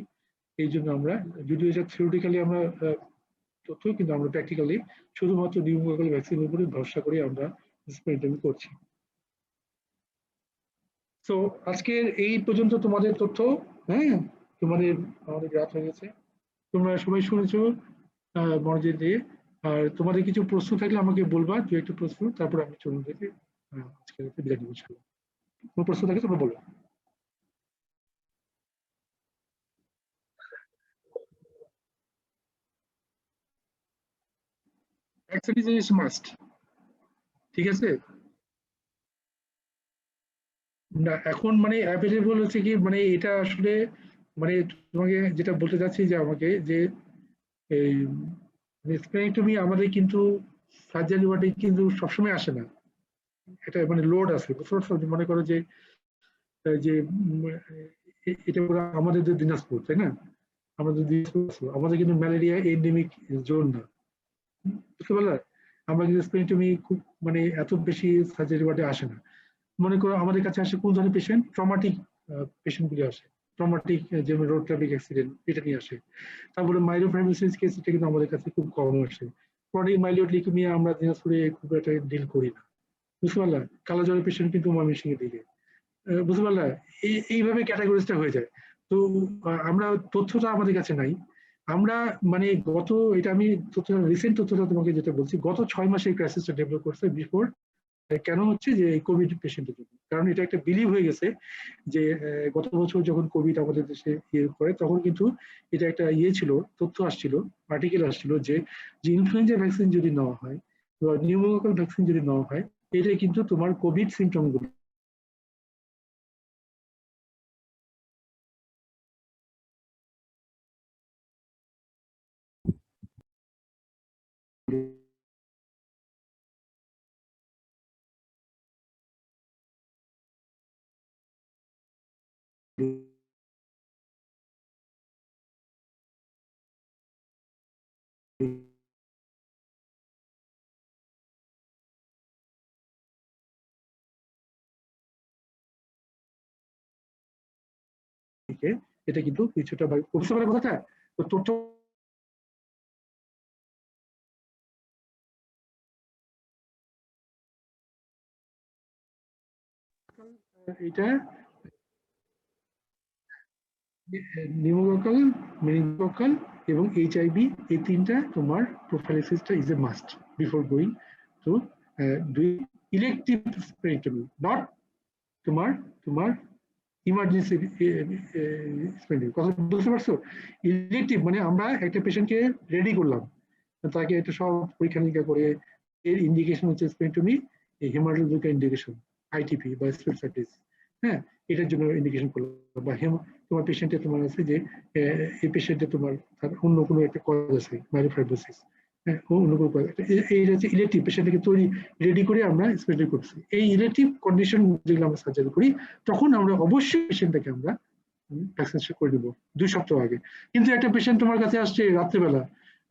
Speaker 1: এই জন্য আমরা যদিও এটা থিওরিটিক্যালি আমরা তথ্য, কিন্তু আমরা প্র্যাকটিক্যালি শুধুমাত্র নিউমোকক্কাল ভ্যাকসিনের উপরে ভরসা করে আমরা স্পেরিটমি করছি। তো আজকের এই পর্যন্ত তোমাদের তথ্য। হ্যাঁ, আমাদের রাত হয়ে গেছে, তোমরা সবাই শুনেছো মনোযোগ দিয়ে। আর তোমাদের কিছু প্রশ্ন থাকলে আমাকে বলবা, 2-1টা প্রশ্ন, তারপর আমি চলুন থেকে আজকে বিদায় দিব। কোনো প্রশ্ন থাকে তোমরা বলো। ভ্যাকসিন ইজ মাস্ট, ঠিক আছে। না এখন মানে অ্যাভেলেবল হচ্ছে কি, মানে এটা আসলে মানে তোমাকে যেটা বলতে চাচ্ছি যে আমাকে যে এই স্প্লেনেক্টমি আমাদের কিন্তু সার্জারি ওয়ার্ডে কিন্তু সবসময় আসে না, এটা মানে লোড আছে বুঝতে পারছো? মনে করো যে যে এটা পুরো আমাদের যে দিনাজপুর, তাই না? আমাদের দিনাজপুর আমাদের কিন্তু ম্যালেরিয়া এন্ডেমিক জোন না, বুঝতে পারলে? আমরা কিন্তু স্প্লেনেক্টমি খুব মানে এত বেশি সার্জারি ওয়ার্ডে আসে না। মনে করো আমাদের কাছে আসে কোন ধরনের পেশেন্ট, ট্রমাটিক পেশেন্ট গুলি আসে, ট্রমাটিক যেমন রোড ট্রাফিক অ্যাক্সিডেন্ট এটা নিয়ে আসে। তারপরে মাইলোফাইব্রোসিস কেস এটা কিন্তু আমাদের কাছে খুব কম আসে। ক্রনিক মাইলিয়েড লিউকেমিয়া আমরা দিনাজপুরে খুব একটা ডিল করি না, বুঝতে পারলা? কালো জ্বরের পেশেন্ট কিন্তু ময়মনসিংহে দিকে, বুঝতে পারলা? এইভাবে ক্যাটাগরিজটা হয়ে যায়। তো আমরা তথ্যটা আমাদের কাছে নাই। আমরা মানে গত এটা আমি রিসেন্ট তথ্যটা তোমাকে যেটা বলছি, গত 6 মাসে এই ক্রাইসিসটা ডেভেলপ করছে বিফোর। কেন হচ্ছে যে এই কোভিড পেশেন্টের জন্য, কারণ এটা একটা বিলিভ হয়ে গেছে যে গত বছর যখন কোভিড আমাদের দেশে ইয়ে করে তখন কিন্তু এটা একটা ইয়ে ছিল, তথ্য আসছিল, আর্টিকেল আসছিল যে যে ইনফ্লুয়েঞ্জা ভ্যাকসিন যদি নেওয়া হয় বা নিউমোকক্যাল ভ্যাকসিন যদি নেওয়া হয়, এটা কিন্তু তোমার কোভিড সিমটম গুলো থেকে এটা কিন্তু কিছুটা বুঝতে পারে কথাটা। তো তথ্য এটা নিউমোকক্কাল, মেনিনগোকক্কাল এবং এইচআইভি, এই তিনটা তোমার প্রোফাইলাইসিসটা is a must before going to doing elective splenectomy, not তোমার তোমার ইমার্জেন্সি স্পেন্ডিং। কথা বুঝতে পারছো? ইলেকটিভ মানে আমরা একটা পেশেন্টকে রেডি করলাম, তাকে একটা সব পরীক্ষা নিরীক্ষা করে এর ইন্ডিকেশন হচ্ছে স্পেন্টমি, হেমাটোলজিক্যাল ইন্ডিকেশন, আইটিপি বা স্পেসাইটিস, হ্যাঁ, এটার জন্য ইন্ডিকেশন করলাম। বা তোমার পেশেন্টে তোমার আছে যে এই পেশেন্টে তোমার অন্য কোনো একটা কজ আছে, মাইলোফাইব্রোসিস, হ্যাঁ, অন্য কোনো কজ, এই হচ্ছে ইলেকটিভ পেশেন্টকে তৈরি রেডি করে আমরা স্পেন্ডি করছি। এই ইলেকটিভ কন্ডিশন যেগুলো আমরা সার্জারি করি তখন আমরা অবশ্যই পেশেন্টটাকে আমরা ভ্যাকসিনেশন করে দেবো 2 সপ্তাহ আগে। কিন্তু একটা পেশেন্ট তোমার কাছে আসছে রাত্রেবেলা,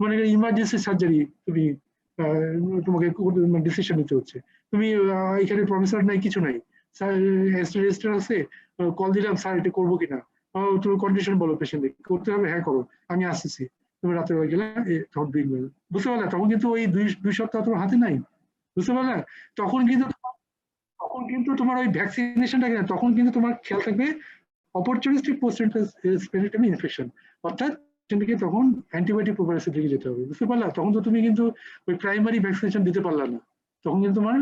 Speaker 1: মানে ইমার্জেন্সি সার্জারি, তুমি তোমাকে ডিসিশন নিতে হচ্ছে, তুমি এখানে প্রফেসর নাই, কিছু নাই, স্যার রেজিস্টার আছে, কল দিলাম স্যার এটা করবো কিনা, তুমি কন্ডিশন বলো পেশেন্টে করতে হবে, হ্যাঁ করো, আমি আসতেছি, তুমি রাতের বেলা গেলে তখন বুঝতে পারলে? তখন কিন্তু ওই 2 সপ্তাহ তোমার হাতে নাই, বুঝতে পারলে? তখন কিন্তু তখন কিন্তু তোমার ওই ভ্যাকসিনেশনটা তখন কিন্তু তোমার খেয়াল থাকবে অপরচুনিস্টিক পোস্ট স্পেনিটামি ইনফেকশন, অর্থাৎ পেশেন্টকে তখন অ্যান্টিবায়োটিক প্রোফাইলাইসিস দিকে যেতে হবে, বুঝতে পারলা? তখন তো তুমি কিন্তু ওই প্রাইমারি ভ্যাকসিনেশন দিতে পারলা না, তখন কিন্তু তোমার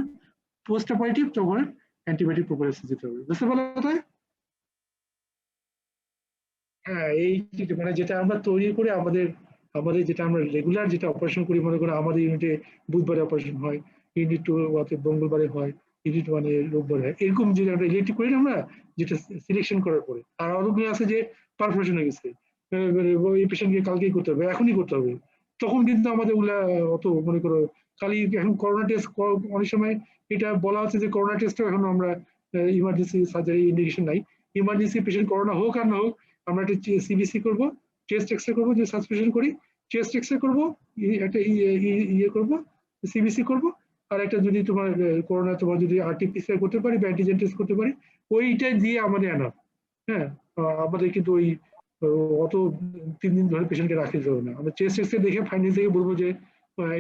Speaker 1: পোস্ট অপারেটিভ তখন অ্যান্টিবায়োটিক প্রোফাইলাইসিস দিতে হবে, বুঝতে পারলা? হ্যাঁ, এই মানে যেটা আমরা তৈরি করে আমাদের আমাদের যেটা আমরা রেগুলার যেটা অপারেশন করি, মনে করো আমাদের ইউনিটে বুধবারে অপারেশন হয়, ইউনিট 2 মঙ্গলবারে হয়, ইউনিট 1 রোববারে হয়, এরকম যদি আমরা ইলেকটিভ করি না আমরা, যেটা সিলেকশন করার পরে। আর অনেকগুলো আছে যে পারফরেশন হয়ে গেছে, এই পেশেন্টকে কালকেই করতে হবে, এখনই করতে হবে, তখন কিন্তু আমাদের ওগুলা অত মনে করো খালি এখন করোনা টেস্ট অনেক সময় এটা বলা হচ্ছে যে করোনা টেস্টও এখন আমরা ইমার্জেন্সি সার্জারি ইন্ডিকেশন নাই। ইমার্জেন্সি পেশেন্ট করোনা হোক আর না হোক আমরা একটা সিবিসি করবো, চেস্ট এক্সরে করবো, যে সাসপেনশন করি চেস্ট এক্সরে করবো, একটা ইয়ে করবো, সিবিসি করবো, আর একটা যদি তোমার করোনা তোমার যদি আরটিপিসিআর করতে পারি বা অ্যান্টিজেন টেস্ট করতে পারি, ওইটাই দিয়ে আমাদের আনা। হ্যাঁ, আমাদের কিন্তু ওই অত 3 দিন ধরে পেশেন্টকে রাখতে যাবে না, আমরা চেস্ট এক্সরে দেখে ফাইনাল থেকে বলবো যে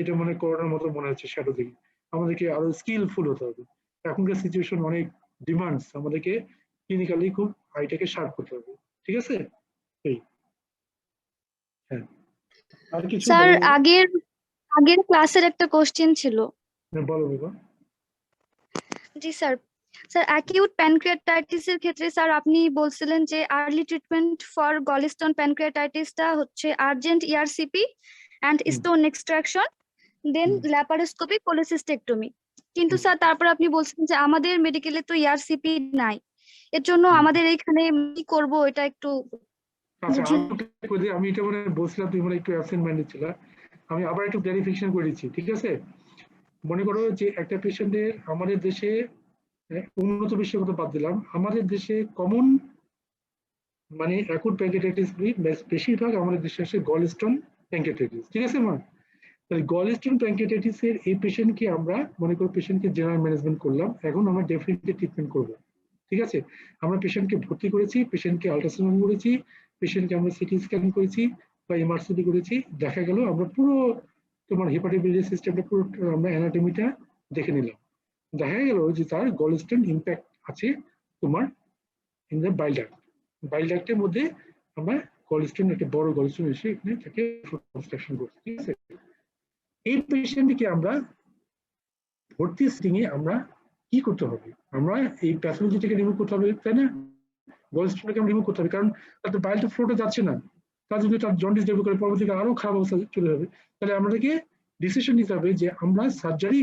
Speaker 1: এটা মনে করোনার মতো মনে হচ্ছে শ্যাডো দেখে। আমাদেরকে আরো স্কিলফুল হতে হবে, এখনকার সিচুয়েশন অনেক ডিমান্ডস, আমাদেরকে ক্লিনিক্যালি খুব আইটাকে শার্প করতে হবে, ঠিক আছে? এই, হ্যাঁ, আর কিছু
Speaker 2: স্যার
Speaker 1: বলো?
Speaker 2: আগের আগের ক্লাসের একটা কোশ্চেন ছিল।
Speaker 1: হ্যাঁ, বলো বাবা।
Speaker 2: জি স্যার। স্যার অ্যাকিউট প্যানক্রিয়াটাইটিসের ক্ষেত্রে স্যার আপনি বলছিলেন যে আর্লি ট্রিটমেন্ট ফর গলস্টোন প্যানক্রিয়াটাইটিসটা হচ্ছে urgent ERCP and stone extraction then laparoscopy cholecystectomy. কিন্তু স্যার তারপর আপনি বলছেন যে আমাদের মেডিকেলে তো ইআরসিপি নাই, এর জন্য আমাদের এইখানে কি করব এটা একটু
Speaker 1: আচ্ছা আমি এটা মানে বলছিলাম, তুমি মানে একটু অ্যাবসেন্ট মাইন্ডেড ছিল, আমি আবার একটু ক্লারিফিকেশন করে দিচ্ছি, ঠিক আছে? মনে করো যে একটা পেশেন্টের আমাদের দেশে, উন্নত বিশ্বের কথা বাদ দিলাম, আমাদের দেশে কমন মানে অ্যাকুট প্যাঙ্ক্রিয়াটাইটিস বেশিরভাগ আমাদের দেশে আসে গলস্টোন প্যাঙ্ক্রিয়াটাইটিস, ঠিক আছে মা? তাহলে গলস্টোন প্যাঙ্ক্রিয়াটাইটিস এর এই পেশেন্টকে আমরা মনে করো পেশেন্টকে জেনারেল ম্যানেজমেন্ট করলাম, এখন আমরা ডেফিনেটলি ট্রিটমেন্ট করব, ঠিক আছে? আমরা পেশেন্টকে ভর্তি করেছি, পেশেন্টকে আল্ট্রাসাউন্ড করেছি, পেশেন্টকে আমরা সিটি স্ক্যান করেছি বা এমআরসিপি করেছি, দেখা গেল আমরা পুরো তোমার হেপাটোবিলিয়ারি সিস্টেমটা পুরো আমরা অ্যানাটমিটা দেখে নিলাম, দেখা গেল যে তার গলস্টোন ইম্প্যাক্ট আছে তোমার ইন দ্য বাইল ডাক্ট। বাইল ডাক্টের মধ্যে আমরা গলস্টোন, একটা বড় গলস্টোন এসে এখানে তাকে কনস্ট্রাকশন করছি, ঠিক আছে? এই পেশেন্টকে আমরা ভর্তি সিটিং এ আমরা কি করতে হবে, আমরা এই প্যাথোলজিটাকে রিমুভ করতে হবে, তাই না? গলস্টোনটাকে আমরা রিমুভ করতে হবে, কারণ তার তো বাইলটা ফ্লোটে যাচ্ছে না, তার যদি তার জন্ডিস ডেভেলপ করে পরবর্তীতে আরো খারাপ অবস্থা চলে যাবে, তাহলে আমাদেরকে ডিসিশন নিতে হবে যে আমরা সার্জারি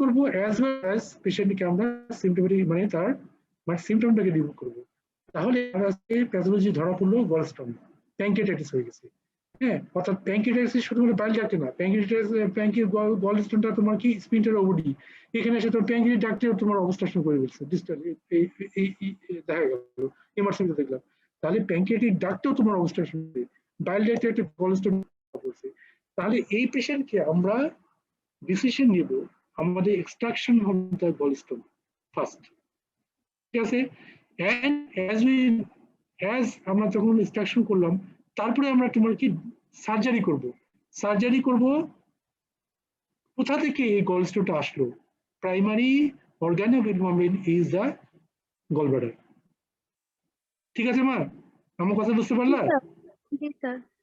Speaker 1: করব অ্যাজ ওয়েল অ্যাজ পেশেন্টকে আমরা সিমটোমেটিক মানে তার মানে সিমটমটাকে রিমুভ করব। তাহলে প্যাথোলজি ধরা পড়লো গলস্টোন প্যাঙ্ক্রিয়াটাইটিস হয়ে গেছে। হ্যাঁ, অর্থাৎ প্যাঙ্ক্রিয়াটাইটিস শুধুমাত্র বাইল ডাক্টে না, গলস্টোনটা তোমার কি স্পিন্টার ওবডি, এখানে এসে তোমার প্যাঙ্ক্রিয়াস ডাক্টেও তোমার অবস্ট্রাকশন করে ফেলছে, ডিস্টাল এই দেখা গেল এমার্জেন্সিতে দেখলাম। তাহলে প্যাঙ্ক্রিয়াটিক ডাক্টেও তোমার অবস্ট্রাকশন করে, বাইল ডাক্টে একটা গলস্টোন বলছে। তাহলে এই পেশেন্টকে আমরা ডিসিশন নিব, আমাদের এক্সট্রাকশন হবে তার গলস্টোন ফার্স্ট, ঠিক আছে? অ্যাজ আমরা যখন এক্সট্রাকশন করলাম, তারপরে আমরা তোমার কি সার্জারি করব। কোথা থেকে এই গলস্টোনটা আসলো? Primary organ of involvement is the gallbladder, ঠিক আছে মা? আমার কথা বুঝতে পারলা?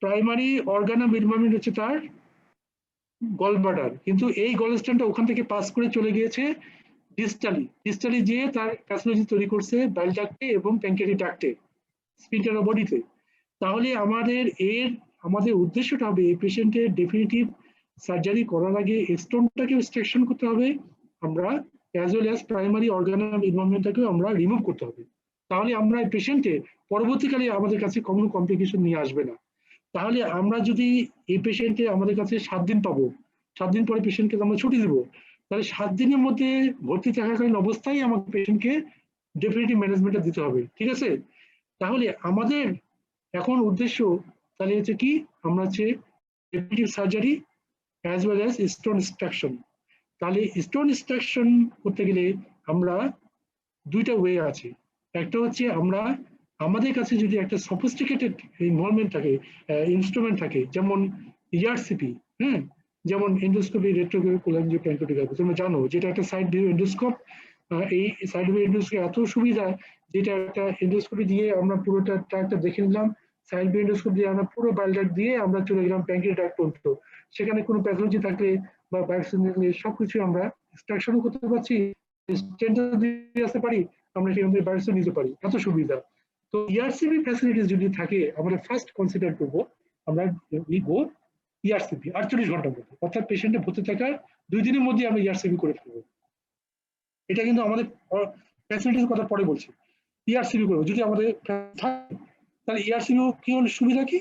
Speaker 1: প্রাইমারি অর্গান অফ ইনভলভমেন্ট হচ্ছে তার গলব্লাডার, কিন্তু এই গলস্টোনটা ওখান থেকে পাস করে চলে গিয়েছে ডিস্টালি যেয়ে তার প্যাথোলজি তৈরি করছে বাইল ডাক্টে এবং প্যাঙ্ক্রিয়াটিক ডাক্টে, স্পিন্টার বডিতে। তাহলে আমাদের উদ্দেশ্যটা হবে এই পেশেন্টের ডেফিনিটিভ সার্জারি করার আগে স্টোনটাকে এক্সট্রাকশন করতে হবে আমরা, as well as primary organ of ইনভলভমেন্টটাকেও আমরা রিমুভ করতে হবে। তাহলে আমরা এই পেশেন্টে পরবর্তীকালে আমাদের কাছে কোনো কমপ্লিকেশন নিয়ে আসবে না। তাহলে আমরা যদি এই পেশেন্টে আমাদের কাছে 7 দিন পাবো, 7 দিন পরে পেশেন্টকে আমরা ছুটি দেবো, তাহলে 7 দিনের মধ্যে ভর্তি থাকাকালীন অবস্থায় আমাকে পেশেন্টকে ডেফিনিটিভ ম্যানেজমেন্টটা দিতে হবে, ঠিক আছে? তাহলে আমাদের এখন উদ্দেশ্য তাহলে হচ্ছে কি, আমরা হচ্ছে definitive surgery as well as stone extraction. তাহলে স্টোন এক্সট্রাকশন করতে গেলে আমরা দুইটা ওয়ে আছে। একটা হচ্ছে আমরা আমাদের কাছে যদি একটা সফিস্টিকেটেড ইনভলভমেন্ট থাকে, ইনস্ট্রুমেন্ট থাকে, যেমন ইআরসিপি, হ্যাঁ, যেমন এন্ডোস্কোপি রেট্রোকোলাঞ্জিওপ্যাঙ্ক্রিওটোমি, তোমরা জানো যেটা একটা সাইড ভিউ এন্ডোস্কোপ। এই সাইড ভিউ এন্ডোস্কোপি এত সুবিধা, যেটা একটা এন্ডোস্কোপি দিয়ে আমরা পুরোটা ট্র্যাকটা দেখে নিলাম, সাইড ভিউ এন্ডোস্কোপ দিয়ে আমরা পুরো বাইল ডাক্ট দিয়ে আমরা চলে গেলাম প্যাঙ্ক্রিয়াস ডাক্ট পর্যন্ত। সেখানে কোনো প্যাথোলজি থাকলে বা বায়োপসি থাকলে সবকিছু আমরা এক্সট্রাকশনও করতে পারছি, স্টেন্টও দিয়ে আসতে পারি, আমরা সেখান থেকে বায়োপসি নিতে পারি, এত সুবিধা। তো ইআরসিপি ফ্যাসিলিটিস যদি থাকে, আমরা ফার্স্ট কনসিডার করবো আমরা ইআরসিপি 48 ঘন্টার মধ্যে, অর্থাৎ পেশেন্টের ভর্তি থাকার 2 দিনের মধ্যে আমরা ইআরসিপি করে ফেলবো। এটা কিন্তু আমাদের ফ্যাসিলিটির কথা পরে বলছি। ইআরসিপি করবো যদি আমাদের থাকে, তাহলে ইআরসিপি কি হল সুবিধা কি,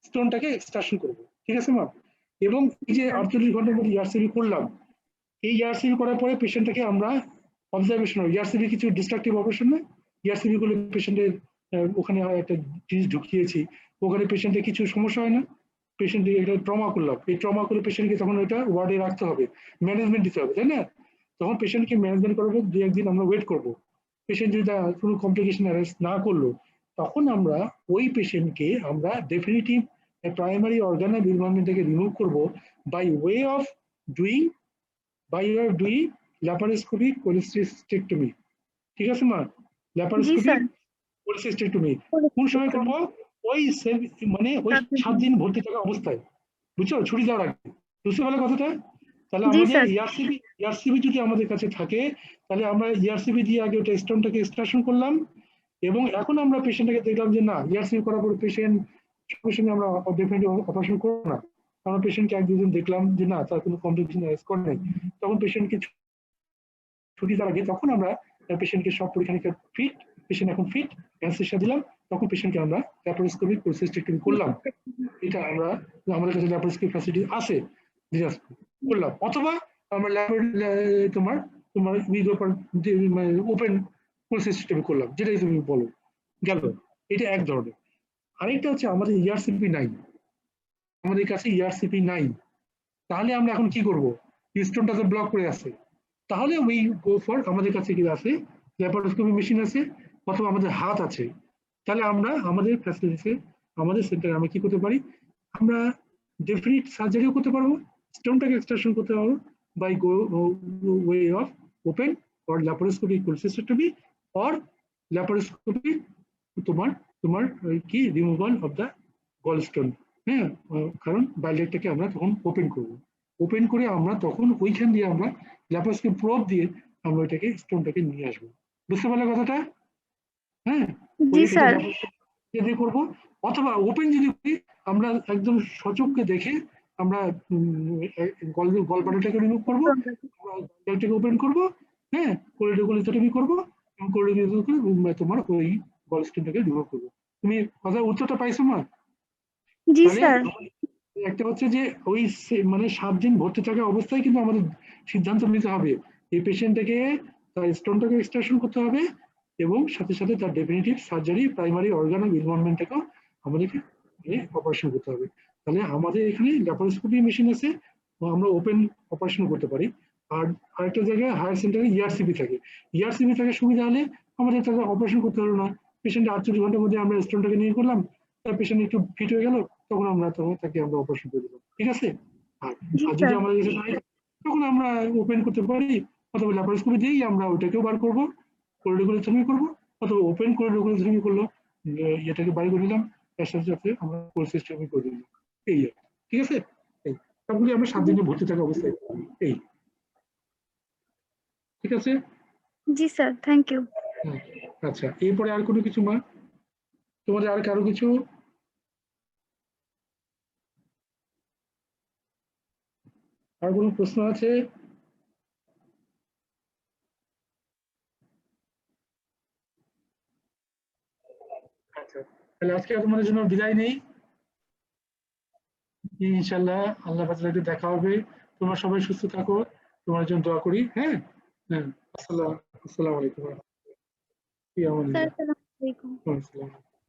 Speaker 1: স্টোনটাকে এক্সট্রাকশন করবো, ঠিক আছে মা? এবং এই যে 48 ঘন্টার মধ্যে ইআরসিপি করলাম, এই ইআরসিপি করার পরে পেশেন্টটাকে আমরা অবজারভেশন, ইআরসিপি কিছু ডিস্ট্রাকটিভ অপারেশন না, ইআরসিপি করলে পেশেন্টের ওখানে একটা জিনিস ঢুকিয়েছি, ওখানে পেশেন্টের কিছু সমস্যা হয় না, পেশেন্টকে একটা ট্রমা করলাম, এই ট্রমা করলে পেশেন্টকে তখন ওইটা ওয়ার্ডে রাখতে হবে, ম্যানেজমেন্ট দিতে হবে, তাই না? তখন পেশেন্টকে ম্যানেজমেন্ট করার পর 2-1 দিন আমরা ওয়েট করবো। পেশেন্ট যদি কোনো কমপ্লিকেশন অ্যারেস্ট না করলো, তখন আমরা ওই পেশেন্টকে আমরা ডেফিনিটিভ প্রাইমারি অর্গান অফ ইনভলভমেন্টটাকে রিমুভ করবো by way of doing laparoscopic cholecystectomy, ঠিক আছে মা? ল্যাপারোস্কোপিক কোলেসিস্টেক্টমি কোন সময় করবো? ওই মানে ওই 7 দিন ভর্তি থাকা অবস্থায়, বুঝছো, ছুটি দেওয়ার আগে। বুঝতে পারলে কথাটা? তাহলে আমাদের ইআরসিপি যদি আমাদের কাছে থাকে, তাহলে আমরা ইআরসিপি দিয়ে আগে ওটা স্টোনটাকে এক্সট্রাকশন করলাম, এবং এখন আমরা পেশেন্টটাকে দেখলাম যে না, ইআরসিপি করার পর পেশেন্ট সঙ্গে সঙ্গে আমরা ডেফিনেটলি অপারেশন করবো না, আমরা পেশেন্টকে 1-2 দিন দেখলাম যে না তার কোনো কমপ্লিকেশন অ্যারেস্ট করে নাই, তখন পেশেন্টকে ছুটি দেওয়ার আগে তখন আমরা পেশেন্টকে সব পরীক্ষা নিরীক্ষা ফিট, পেশেন্ট এখন ফিট, অ্যানেস্থেসিয়া দিলাম, তখন পেশেন্টকে আমরা ল্যাপারোস্কোপিক কোলসিস্টেক্টমি করলাম। এটা আমরা আমাদের কাছে ল্যাপারোস্কোপিক ফ্যাসিলিটি আছে দিনাজপুর করলাম, অথবা আমরা তোমার তোমার ওপেন কোলসিস্টেক্টমি করলাম, যেটাই তুমি বলো গেল। এটা এক ধরনের। আরেকটা হচ্ছে আমাদের ইআরসিপি নাই, আমাদের কাছে ইআরসিপি নাই, তাহলে আমরা এখন কি করব? স্টোনটা তো ব্লক করে আছে, তাহলে উই গো ফর আমাদের কাছে কি আছে, ল্যাপারোস্কোপি মেশিন আছে অথবা আমাদের হাত আছে, তাহলে আমরা আমাদের ফ্যাসিলিটিসে আমাদের সেন্টারে আমরা কি করতে পারি, আমরা ডেফিনিট সার্জারিও করতে পারবো, স্টোনটাকে এক্সট্রাকশন করতে পারবো by way of open or laparoscopic cholecystectomy or laparoscopy তোমার তোমার কি রিমুভাল অফ দ্য গলস্টোন। হ্যাঁ, কারণ বাইলেটটাকে আমরা তখন ওপেন করবো, ওপেন করে আমরা তখন ওইখান দিয়ে আমরা ল্যাপারোস্কোপি প্রোব দিয়ে আমরা ওইটাকে স্টোনটাকে নিয়ে আসবো। বুঝতে পারলে কথাটা? হ্যাঁ,
Speaker 2: জি স্যার।
Speaker 1: যদি করবো অথবা ওপেন যদি করি, আমরা একদম সচক্ষে দেখে আমরা গলব্লাডারটাকে রিমুভ করবো, বাইলেটটাকে ওপেন করবো, হ্যাঁ, কোলিডোকোলিস্টোমি করবো এবং কোলিডোকোলি তোমার ওই গলস্টোনটাকে রিমুভ করবো। তুমি কথা উত্তরটা পাইছো মা?
Speaker 2: জি স্যার।
Speaker 1: একটা হচ্ছে যে ওই মানে 7 দিন ভর্তি থাকা অবস্থায় কিন্তু আমাদের সিদ্ধান্ত নিতে হবে এই পেশেন্টটাকে তার স্টোনটাকে এক্সট্রাকশন করতে হবে এবং সাথে সাথে তার definitive surgery primary organ of ইনভলভমেন্টটাকেও আমাদেরকে অপারেশন করতে হবে। তাহলে আমাদের এখানে ল্যাপারোস্কোপি মেশিন আছে, আমরা ওপেন অপারেশন করতে পারি। আর আরেকটা জায়গায় হায়ার সেন্টারে ইআরসিপি থাকে, ইআরসিপি থাকার সুবিধা হলে আমাদের তাকে অপারেশন করতে হলো না, পেশেন্ট 48 ঘন্টার মধ্যে আমরা স্টোনটাকে নিয়ে করলাম, তার পেশেন্ট একটু ফিট হয়ে গেল, তখন আমরা তাকে আমরা অপারেশন করে দিলাম। ঠিক আছে? আর যদি আমাদের কাছে নাই তখন আমরা ওপেন করতে পারি অথবা ল্যাপারোস্কোপি দিয়েই আমরা ওইটাকেও বার করবো, কোলিডোকোলিস্টোমি করবো অথবা ওপেন কোলিডোকোলিস্টোমি করলো, এটাকে বাইরে করে দিলাম, তার সাথে সাথে আমরা কোলসিস্টেমি করে দিলাম। এই আর ঠিক আছে, এই সবগুলি আমরা 7 দিনে ভর্তি থাকা অবস্থায় এই। ঠিক আছে?
Speaker 2: জি স্যার, থ্যাংক ইউ।
Speaker 1: আচ্ছা, এরপরে আর কোনো কিছু মা, তোমাদের আর কারো কিছু? আর কোনো প্রশ্ন আছে? আচ্ছা, তাহলে আজকে তোমাদের জন্য বিদায় নেই, ইনশাল্লাহ আল্লাহ পাকের দেখা হবে। তোমরা সবাই সুস্থ থাকো, তোমার জন্য দোয়া করি। হ্যাঁ, হ্যাঁ, আসসালামু আলাইকুম।
Speaker 2: স্যার, আসসালামু আলাইকুম।